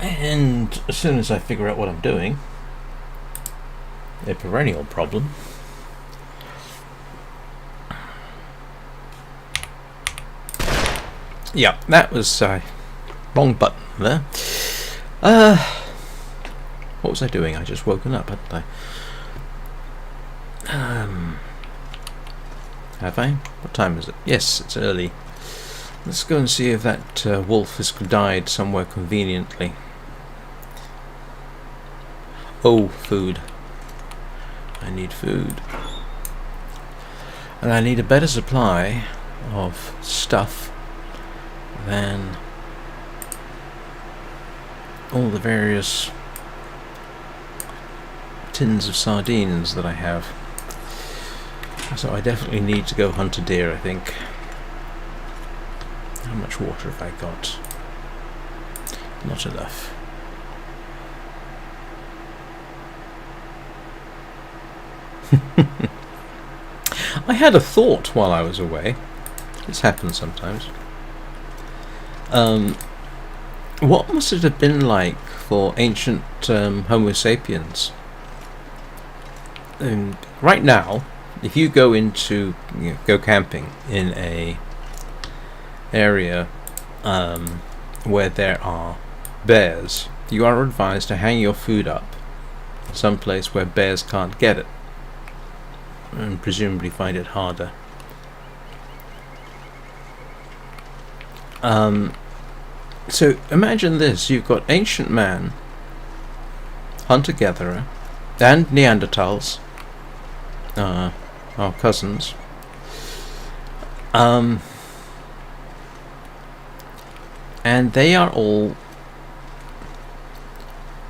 And as soon as I figure out what I'm doing, a perennial problem, yeah, that was wrong button there. What was I doing? I just woken up, hadn't I? Have I? What time is it? Yes, it's early. Let's go and see if that wolf has died somewhere conveniently. Oh, food. I need food. And I need a better supply of stuff than all the various tins of sardines that I have. So I definitely need to go hunt a deer, I think. How much water have I got? Not enough. I had a thought while I was away. This happens sometimes. What must it have been like for ancient Homo sapiens? Right now, if you go go camping in a area where there are bears, you are advised to hang your food up someplace where bears can't get it, and presumably find it harder. So imagine this: you've got ancient man, hunter-gatherer, and Neanderthals, our cousins, and they are all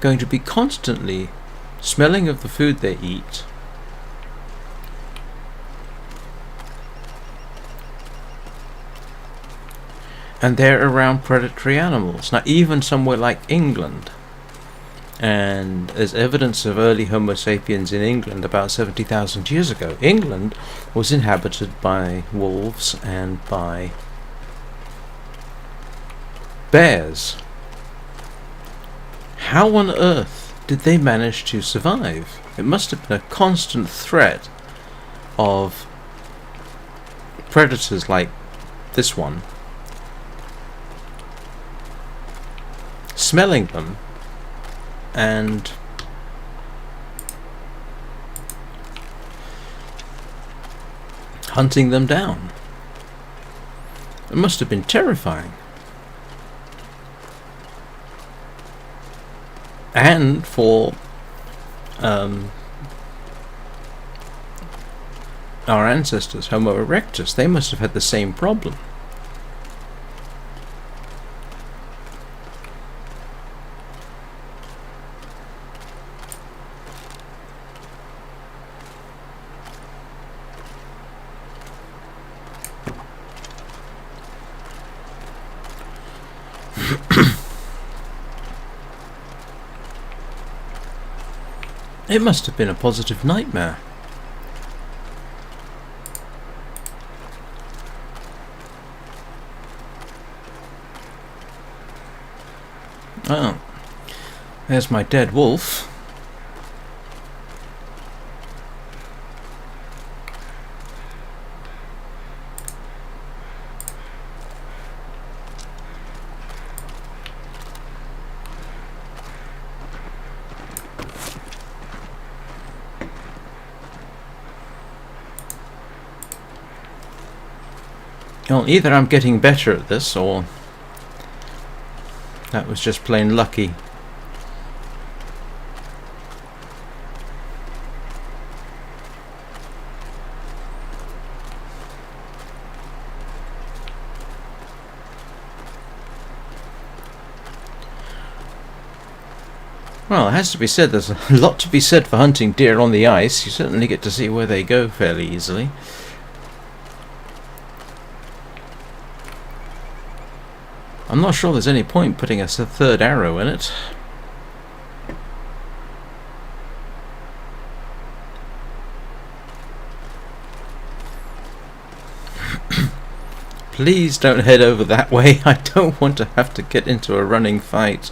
going to be constantly smelling of the food they eat, and they're around predatory animals. Now, even somewhere like England, and there's evidence of early Homo sapiens in England about 70,000 years ago. England was inhabited by wolves and by bears. How on earth did they manage to survive? It must have been a constant threat of predators like this one smelling them and hunting them down. It must have been terrifying. And for our ancestors, Homo erectus, they must have had the same problem. It must have been a positive nightmare. Oh, there's my dead wolf. Well, either I'm getting better at this, or that was just plain lucky. Well, it has to be said, there's a lot to be said for hunting deer on the ice. You certainly get to see where they go fairly easily. I'm not sure there's any point putting a third arrow in it. Please don't head over that way. I don't want to have to get into a running fight.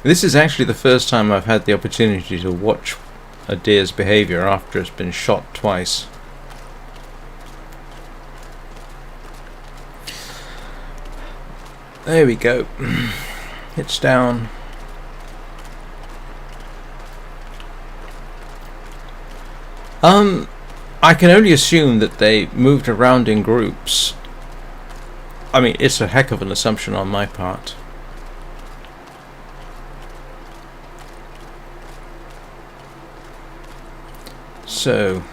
This is actually the first time I've had the opportunity to watch a deer's behavior after it's been shot twice. There we go. It's down. I can only assume that they moved around in groups. I mean, it's a heck of an assumption on my part. So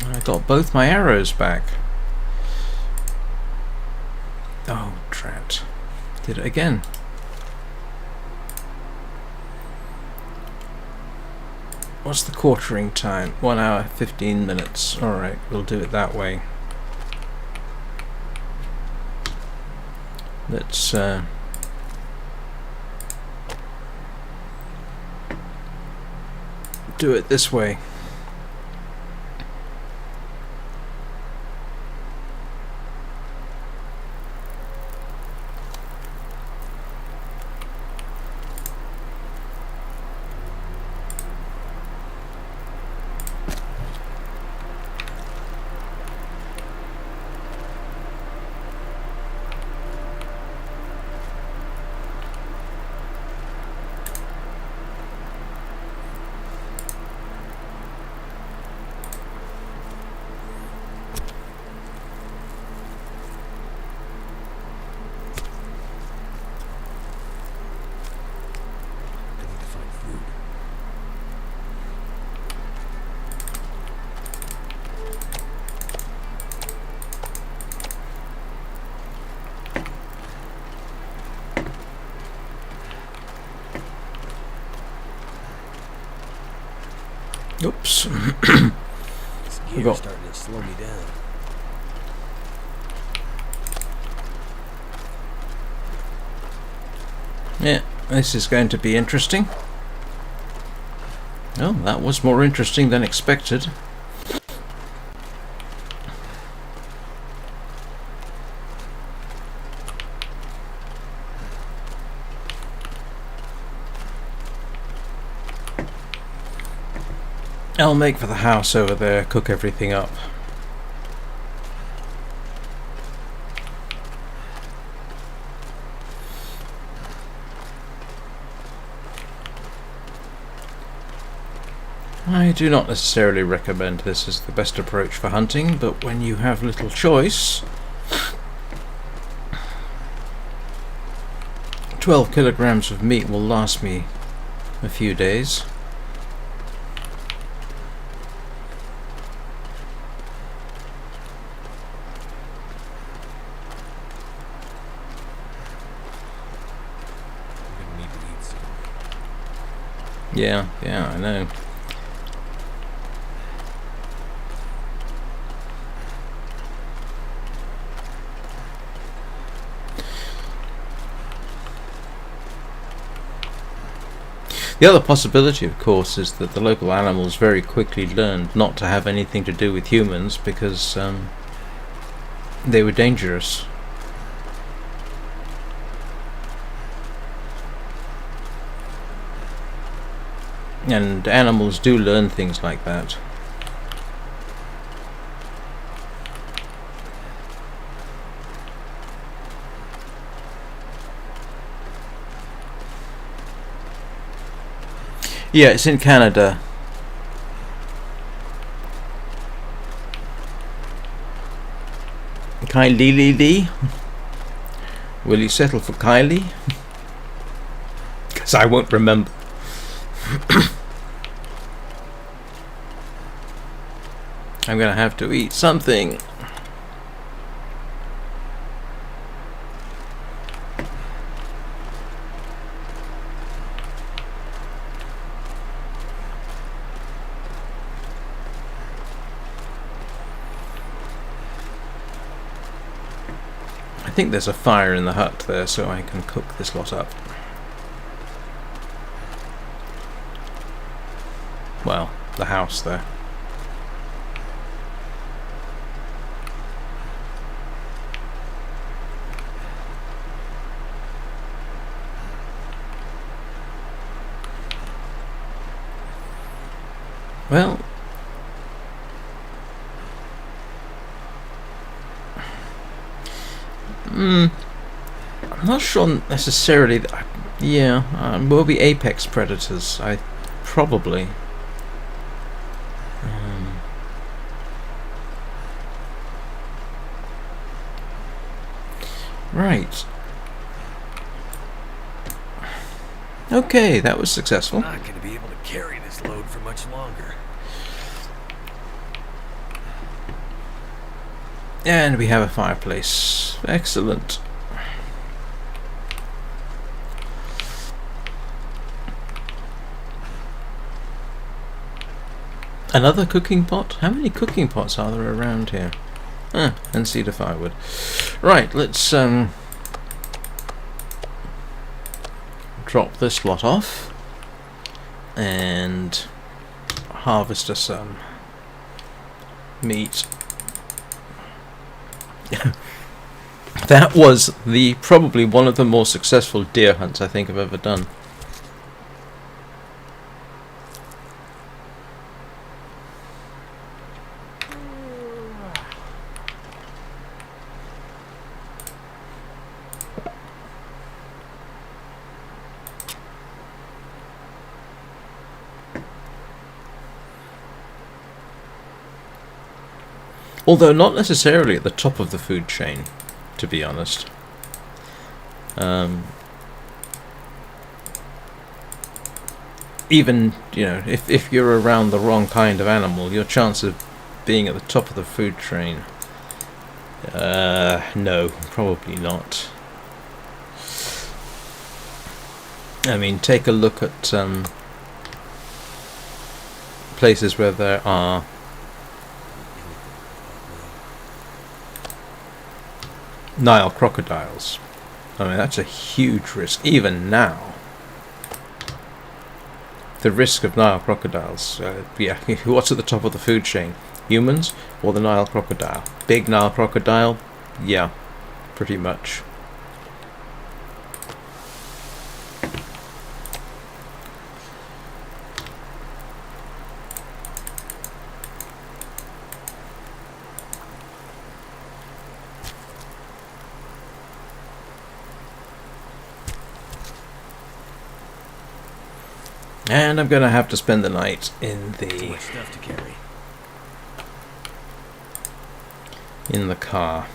I got both my arrows back. Oh, drat. Did it again. What's the quartering time? 1 hour, 15 minutes. Alright, we'll do it that way. Let's do it this way. I need to find food. Oops. This We gear's got- starting to slow me down. Yeah, this is going to be interesting. Oh, that was more interesting than expected. I'll make for the house over there, cook everything up. I do not necessarily recommend this as the best approach for hunting, but when you have little choice... 12 kilograms of meat will last me a few days. I'm gonna need to eat soon. Yeah, I know. The other possibility, of course, is that the local animals very quickly learned not to have anything to do with humans because they were dangerous. And animals do learn things like that. Yeah, it's in Canada. Kylie Lee? Will you settle for Kylie? Because I won't remember. I'm gonna have to eat something. I think there's a fire in the hut there, so I can cook this lot up. Well, the house there. Well, I'm not sure necessarily. Yeah, will be apex predators. I probably. Right. Okay, that was successful. I'm not going to be able to carry this load for much longer. And we have a fireplace. Excellent. Another cooking pot? How many cooking pots are there around here? And cedar firewood. Right, let's drop this lot off and harvest us some meat. That was probably one of the more successful deer hunts I think I've ever done. Although not necessarily at the top of the food chain, to be honest. Even, you know, if you're around the wrong kind of animal, your chance of being at the top of the food chain, no, probably not. I mean, take a look at places where there are Nile crocodiles. I mean, that's a huge risk. Even now, the risk of Nile crocodiles. Yeah, what's at the top of the food chain? Humans or the Nile crocodile? Big Nile crocodile? Yeah, pretty much. And I'm going to have to spend the night in Too much stuff to carry. the car.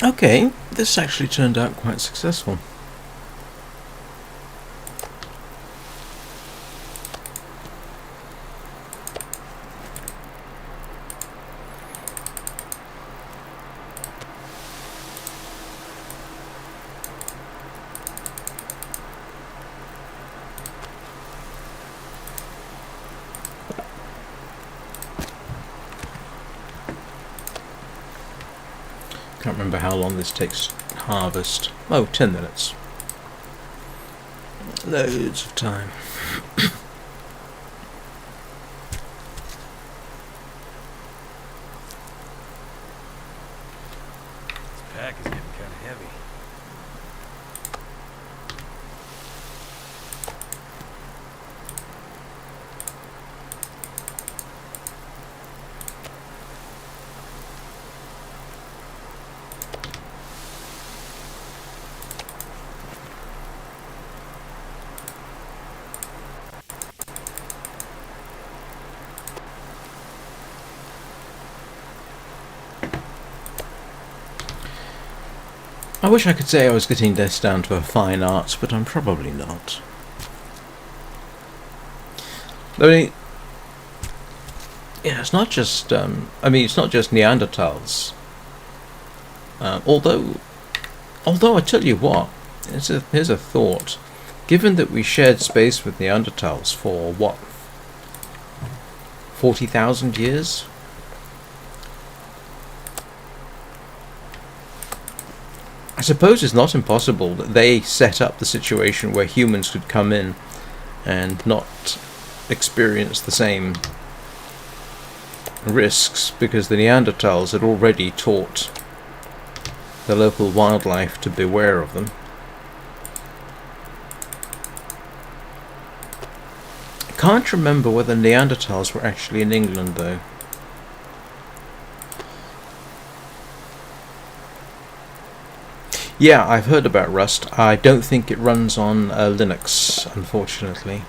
Okay, this actually turned out quite successful. Can't remember how long this takes to harvest. Oh, 10 minutes. Loads of time. This pack is getting kind of heavy. I wish I could say I was getting this down to a fine art, but I'm probably not. I mean, yeah, it's not just. I mean, it's not just Neanderthals. Although I tell you what, here's a thought. Given that we shared space with Neanderthals for what, 40,000 years? I suppose it's not impossible that they set up the situation where humans could come in and not experience the same risks, because the Neanderthals had already taught the local wildlife to beware of them. I can't remember whether Neanderthals were actually in England though. Yeah, I've heard about Rust. I don't think it runs on Linux, unfortunately.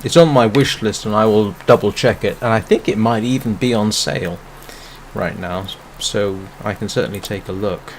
It's on my wish list and I will double check it, and I think it might even be on sale right now, so I can certainly take a look.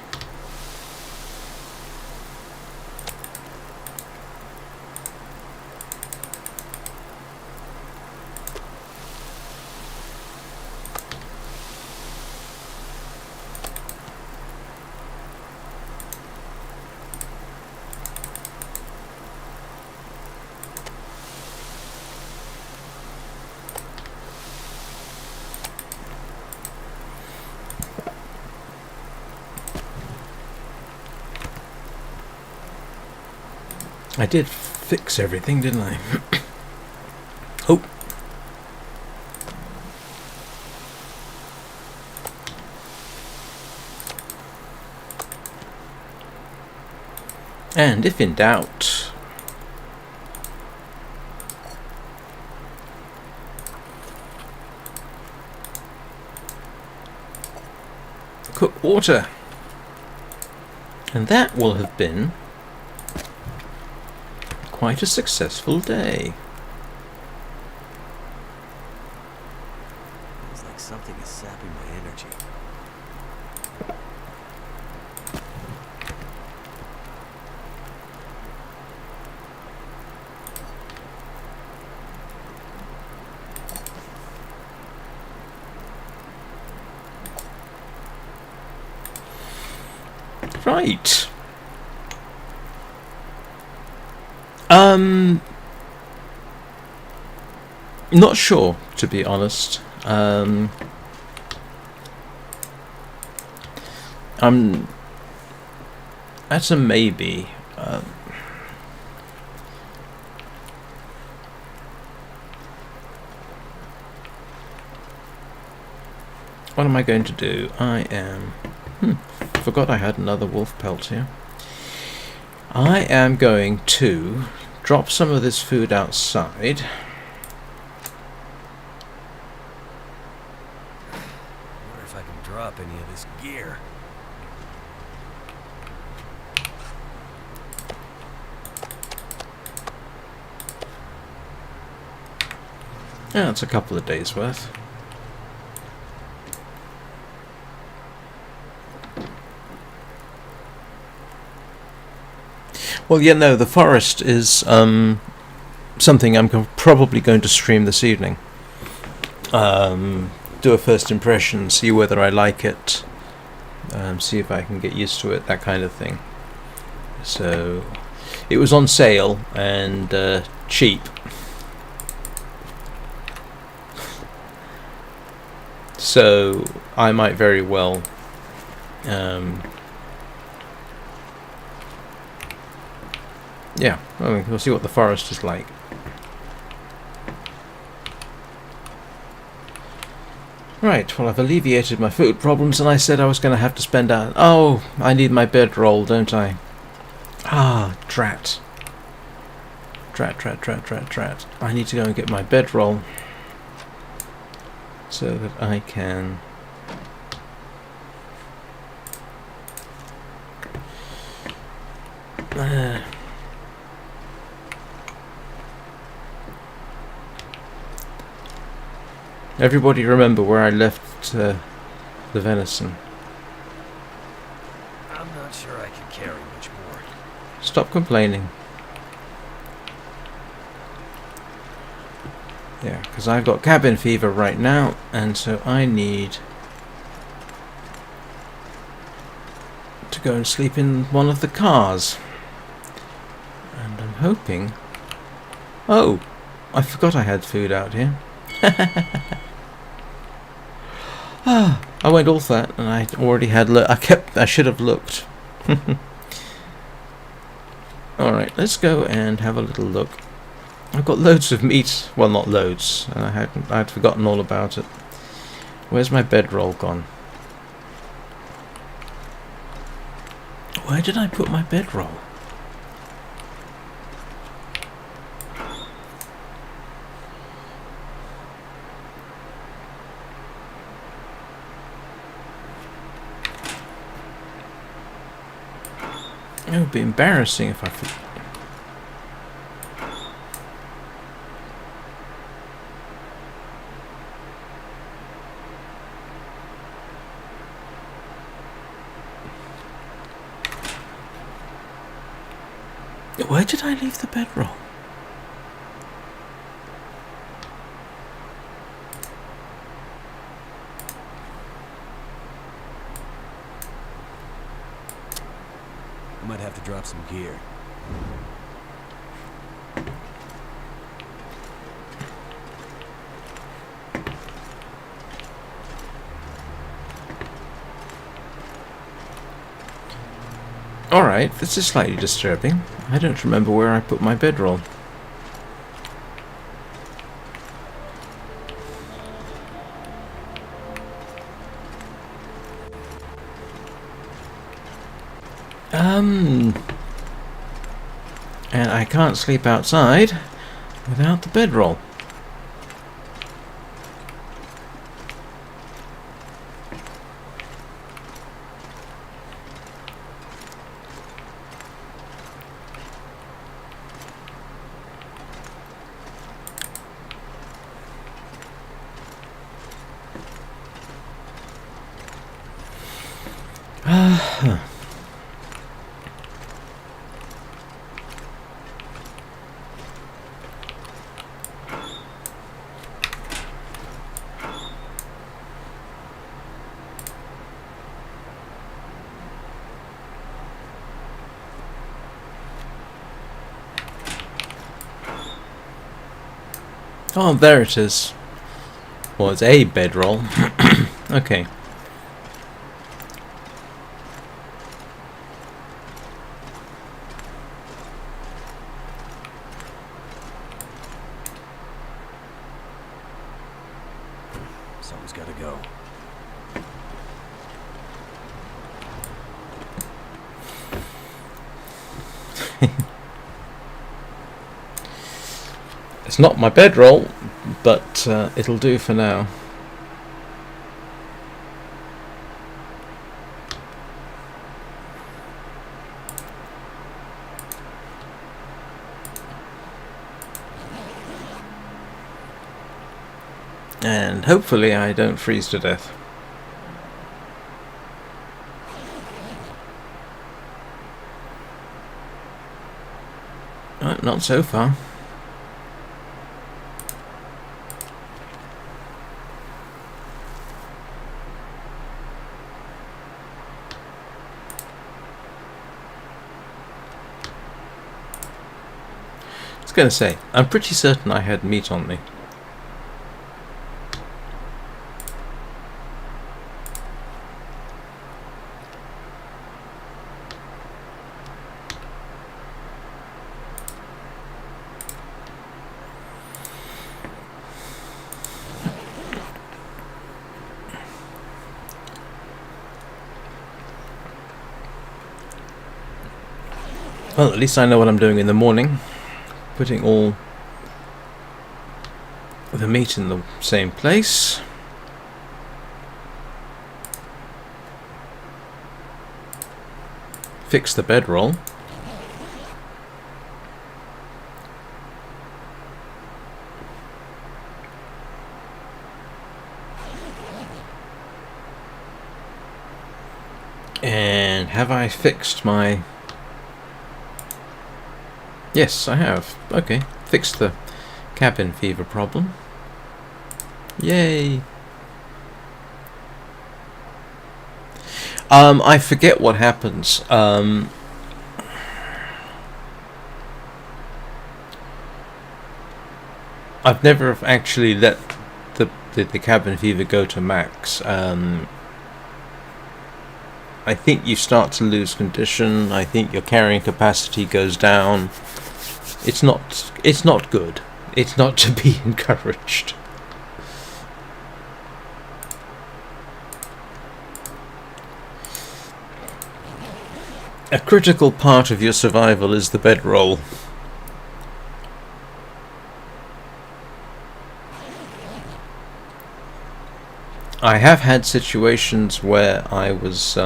I did fix everything, didn't I? Oh. And if in doubt, cook water. And that will have been quite a successful day. Feels like something is sapping my energy. Right. Not sure, to be honest. I'm at a maybe. What am I going to do? I am... forgot I had another wolf pelt here. I am going to drop some of this food outside. Wonder if I can drop any of this gear. Yeah, it's a couple of days worth. Well, yeah, no, the forest is something I'm probably going to stream this evening. Do a first impression, see whether I like it, see if I can get used to it, that kind of thing. So, it was on sale and cheap. So, I might very well yeah, we'll see what the forest is like. Right, well, I've alleviated my food problems, and I said I was going to have to spend out... Oh, I need my bedroll, don't I? Ah, drat. Drat. I need to go and get my bedroll so that I can... Everybody remember where I left the venison. I'm not sure I can carry much more. Stop complaining. Yeah, because I've got cabin fever right now, and so I need to go and sleep in one of the cars. And I'm hoping... Oh! I forgot I had food out here. I went off that, and I already had... I should have looked. Alright, let's go and have a little look. I've got loads of meat. Well, not loads. I'd forgotten all about it. Where's my bedroll gone? Where did I put my bedroll? It would be embarrassing if I forgot. Where did I leave the bedroll? I might have to drop some gear. Alright, this is slightly disturbing. I don't remember where I put my bedroll. And I can't sleep outside without the bedroll. Oh, there it is. Well, it's a bedroll. Okay. Something's gotta go. It's not my bedroll, but it'll do for now. And hopefully I don't freeze to death. Oh, not so far. I was going to say, I'm pretty certain I had meat on me. Well, at least I know what I'm doing in the morning. Putting all the meat in the same place. Fix the bedroll. And have I fixed my... Yes, I have. Okay, fixed the cabin fever problem. Yay! I forget what happens. I've never actually let the cabin fever go to max. I think you start to lose condition. I think your carrying capacity goes down. It's not good. It's not to be encouraged. A critical part of your survival is the bedroll. I have had situations where I was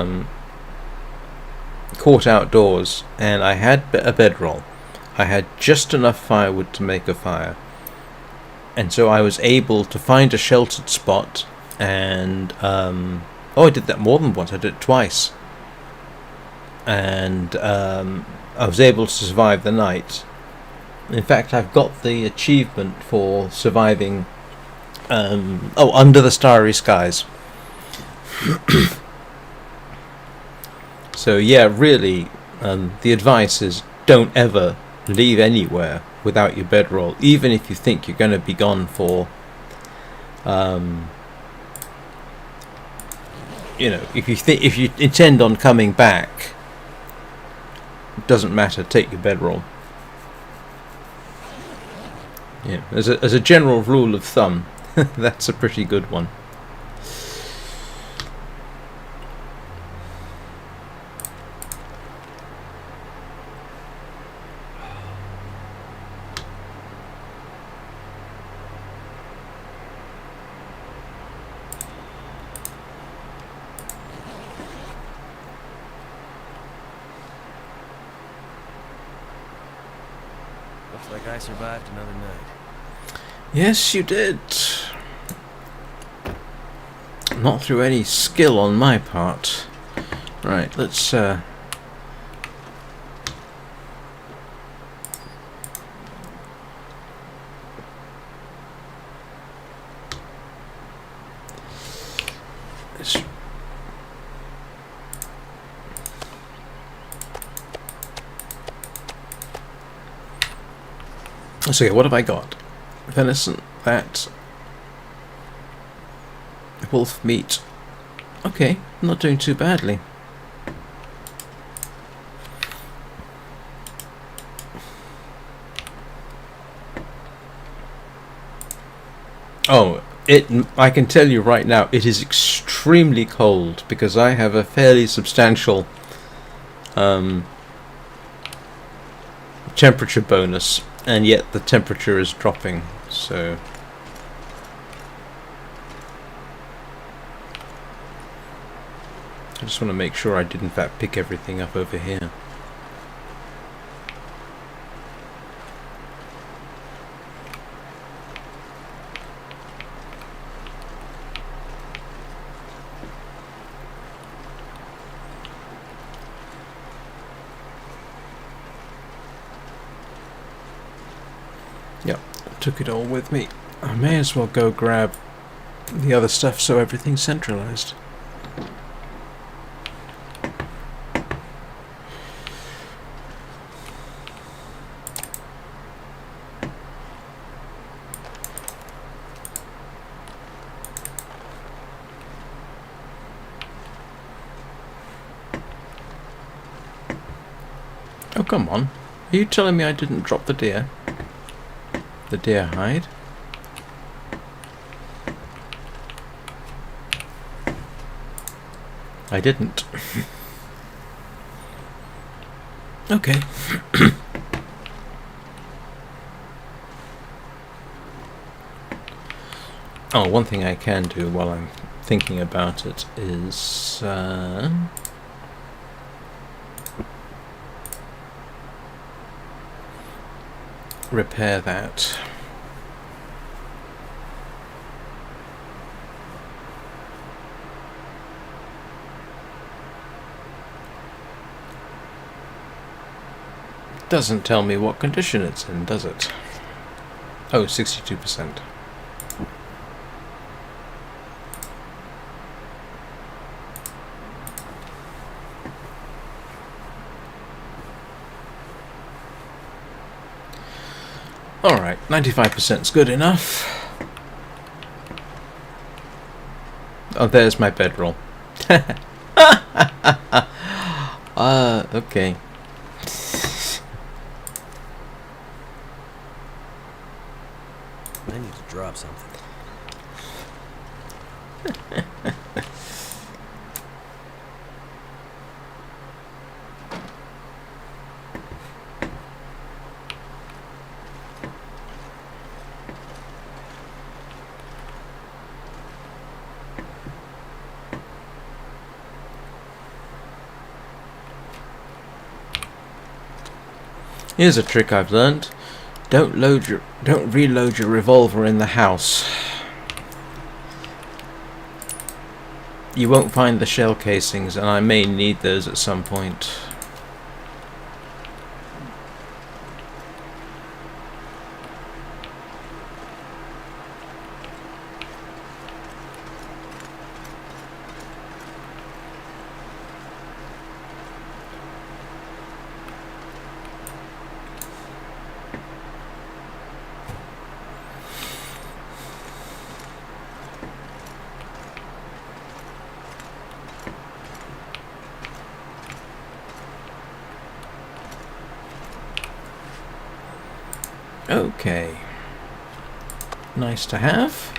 caught outdoors and I had a bedroll. I had just enough firewood to make a fire, and so I was able to find a sheltered spot and I did that more than once. I did it twice, and I was able to survive the night. In fact, I've got the achievement for surviving under the starry skies. So yeah, really, the advice is don't ever leave anywhere without your bedroll, even if you think you're going to be gone for if you intend on coming back, it doesn't matter, take your bedroll. Yeah, as a general rule of thumb, that's a pretty good one. Looks like I survived another night. Yes, you did. Not through any skill on my part. Right, let's so okay, what have I got? Venison, that. Wolf meat. Okay, not doing too badly. Oh, I can tell you right now, it is extremely cold because I have a fairly substantial temperature bonus, and yet the temperature is dropping, so I just want to make sure I did in fact pick everything up over here. Yep, took it all with me. I may as well go grab the other stuff so everything's centralized. Oh, come on. Are you telling me I didn't drop the deer? The deer hide? I didn't. Okay. Oh, one thing I can do while I'm thinking about it is repair that. Doesn't tell me what condition it's in, does it? Oh, 62%. Alright, 95% is good enough. Oh, there's my bedroll. Okay. I need to drop something. Here's a trick I've learned. Don't reload your revolver in the house. You won't find the shell casings, and I may need those at some point. Okay. Nice to have.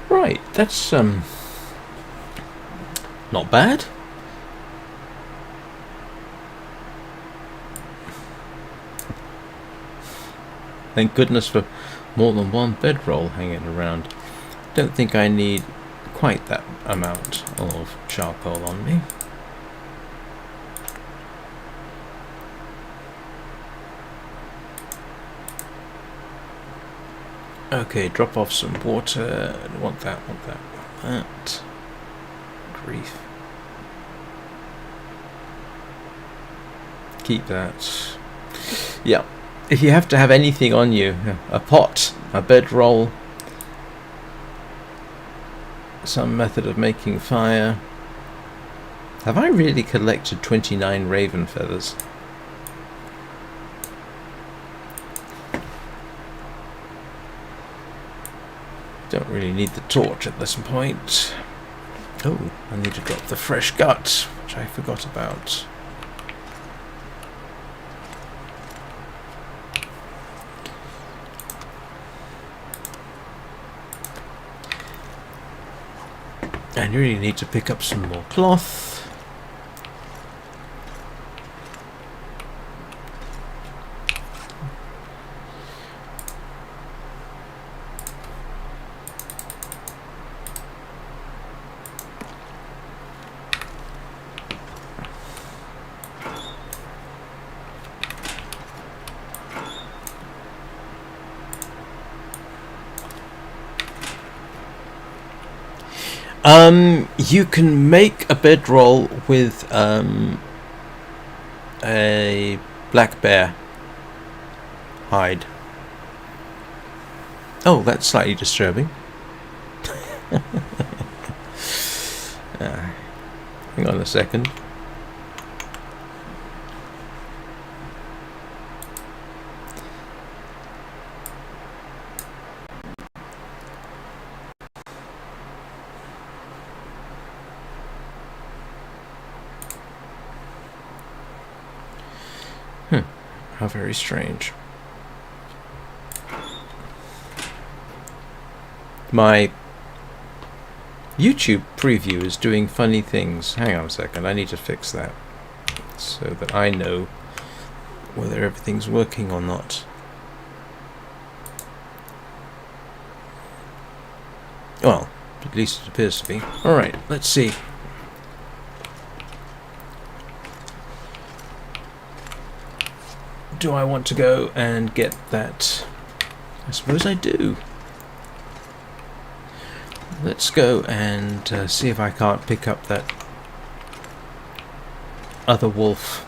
Right, that's not bad. Thank goodness for more than one bedroll hanging around. Don't think I need quite that amount of charcoal on me. Okay, drop off some water. Want that, want that, want that. Grief. Keep that. Yeah. If you have to have anything on you, a pot, a bedroll, some method of making fire. Have I really collected 29 raven feathers? Don't really need the torch at this point. Oh, I need to drop the fresh gut, which I forgot about. And you really need to pick up some more cloth. You can make a bedroll with a black bear hide. Oh, that's slightly disturbing. Hang on a second. How very strange. My YouTube preview is doing funny things. Hang on a second, I need to fix that so that I know whether everything's working or not. Well, At least it appears to be. Alright, let's see. Do I want to go and get that? I suppose I do. Let's go and see if I can't pick up that other wolf.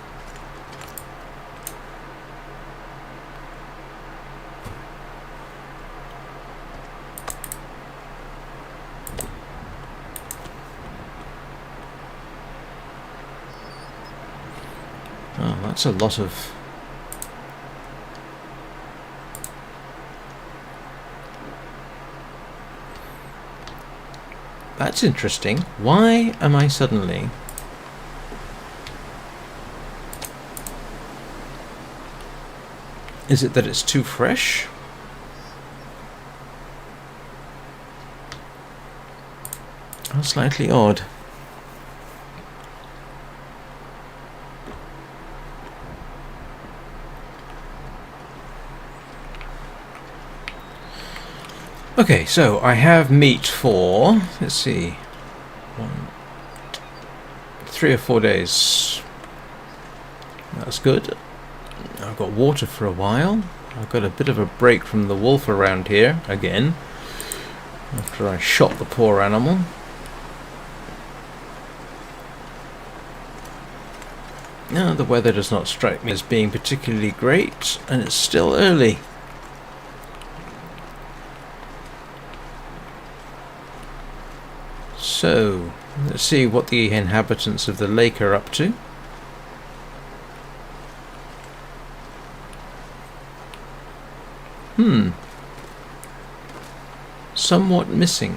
Oh, that's a lot of... That's interesting. Why am I suddenly... Is it that it's too fresh? How slightly odd. Okay, so I have meat for, let's see, 3 or 4 days. That's good. I've got water for a while. I've got a bit of a break from the wolf around here, again, after I shot the poor animal. Now, the weather does not strike me as being particularly great, and it's still early. So, let's see what the inhabitants of the lake are up to. Somewhat missing.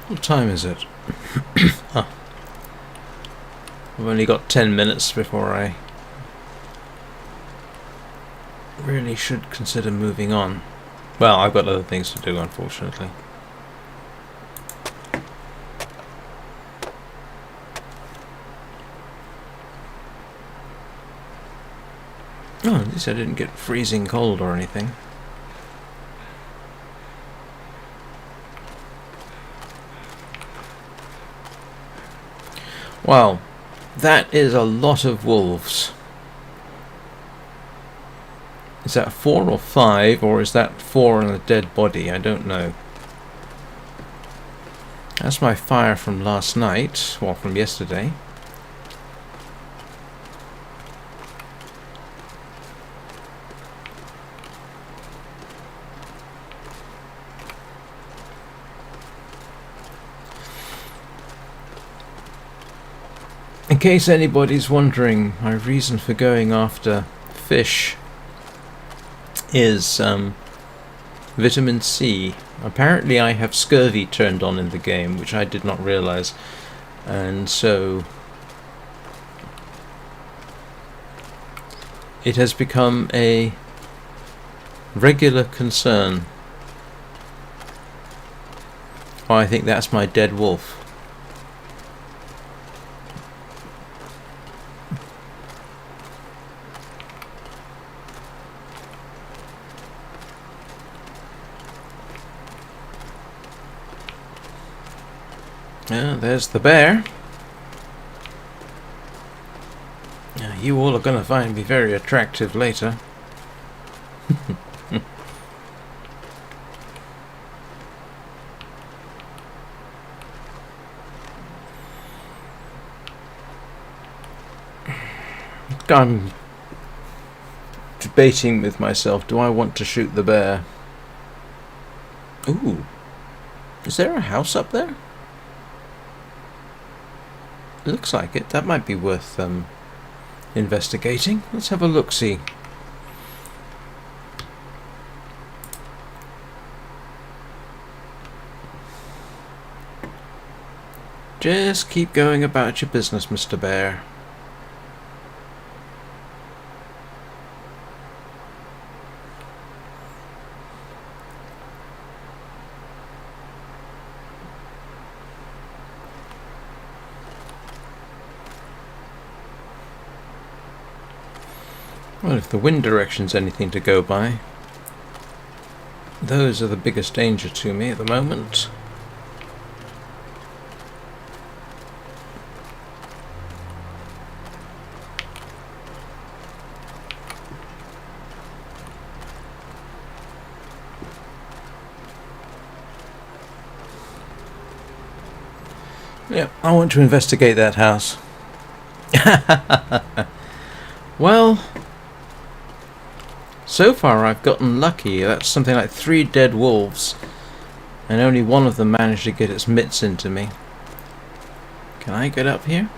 What time is it? I've only got 10 minutes before I really should consider moving on. Well, I've got other things to do, unfortunately. Oh, at least I didn't get freezing cold or anything. Wow, that is a lot of wolves. Is that 4 or 5, or is that 4 on a dead body? I don't know. That's my fire from last night, well, from yesterday. In case anybody's wondering, my reason for going after fish is vitamin C. Apparently I have scurvy turned on in the game, which I did not realize, and so it has become a regular concern. Oh, I think that's my dead wolf. Yeah, there's the bear. Yeah, you all are going to find me very attractive later. I'm debating with myself, do I want to shoot the bear? Ooh, is there a house up there? Looks like it. That might be worth investigating. Let's have a look-see. Just keep going about your business, Mr. Bear. Well, if the wind direction's anything to go by, those are the biggest danger to me at the moment. Yeah, I want to investigate that house. Well, so far I've gotten lucky. That's something like 3 dead wolves, and only one of them managed to get its mitts into me. Can I get up here?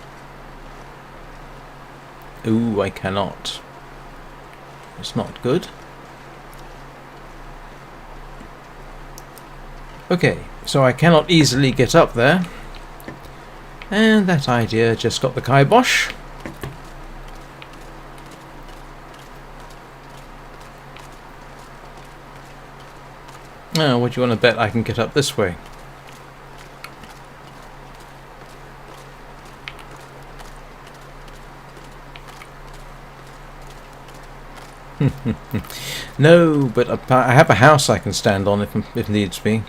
Ooh, I cannot. It's not good. Okay, so I cannot easily get up there. And that idea just got the kibosh. Now, what do you want to bet I can get up this way? No, but I have a house I can stand on if needs be.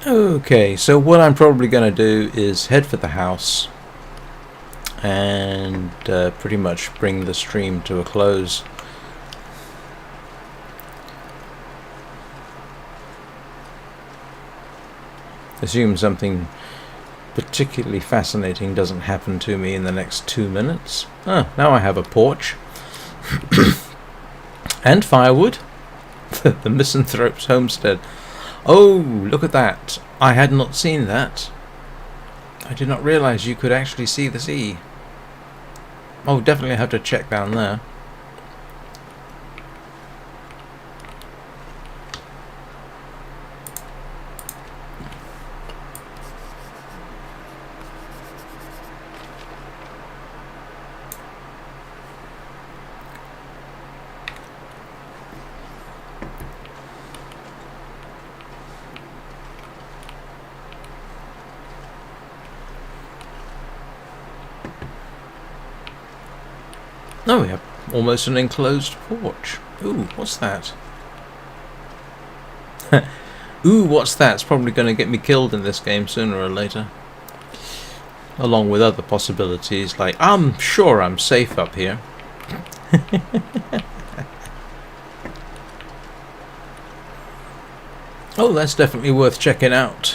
Okay, so what I'm probably going to do is head for the house and pretty much bring the stream to a close. Assume something particularly fascinating doesn't happen to me in the next 2 minutes. Ah, now I have a porch and firewood. The Misanthrope's homestead. Oh, look at that. I had not seen that. I did not realize you could actually see the sea. Oh, definitely have to check down there. Oh, we have almost an enclosed porch. Ooh, what's that? Ooh, what's that? It's probably going to get me killed in this game sooner or later. Along with other possibilities, like, I'm sure I'm safe up here. Oh, that's definitely worth checking out.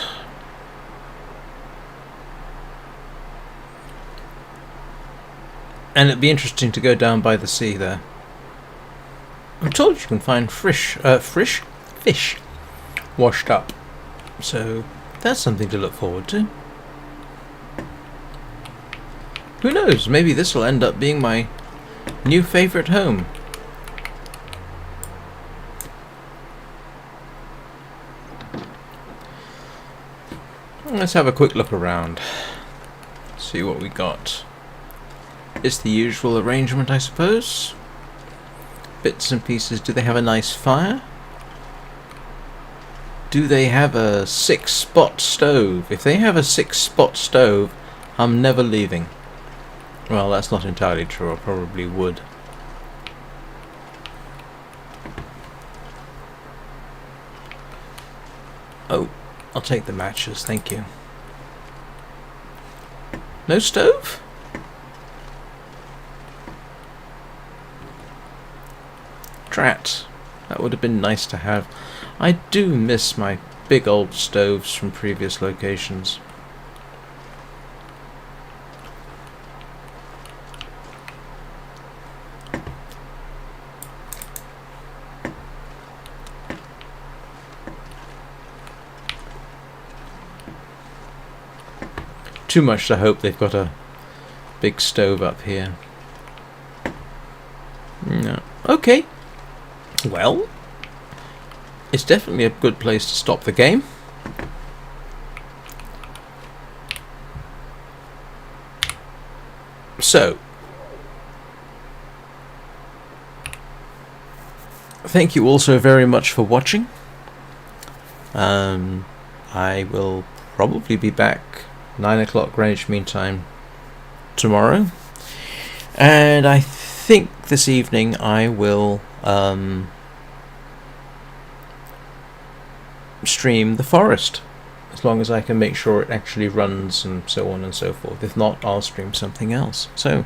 And it'd be interesting to go down by the sea there. I'm told you can find fish washed up. So that's something to look forward to. Who knows, maybe this will end up being my new favourite home. Let's have a quick look around. See what we got. It's the usual arrangement, I suppose. Bits and pieces. Do they have a nice fire? Do they have a 6-spot stove? If they have a 6-spot stove, I'm never leaving. Well, that's not entirely true. I probably would. Oh, I'll take the matches, thank you. No stove? Drat. That would have been nice to have. I do miss my big old stoves from previous locations. Too much to hope they've got a big stove up here. No. Okay. Well, it's definitely a good place to stop the game. So, thank you all so very much for watching. I will probably be back 9 o'clock Greenwich Mean Time tomorrow, and I think this evening I will stream The Forest, as long as I can make sure it actually runs and so on and so forth. If not, I'll stream something else. So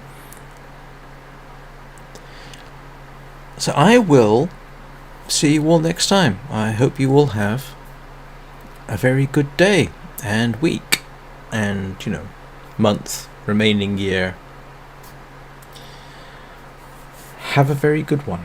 I will see you all next time. I hope you all have a very good day and week and, month, remaining year. Have a very good one.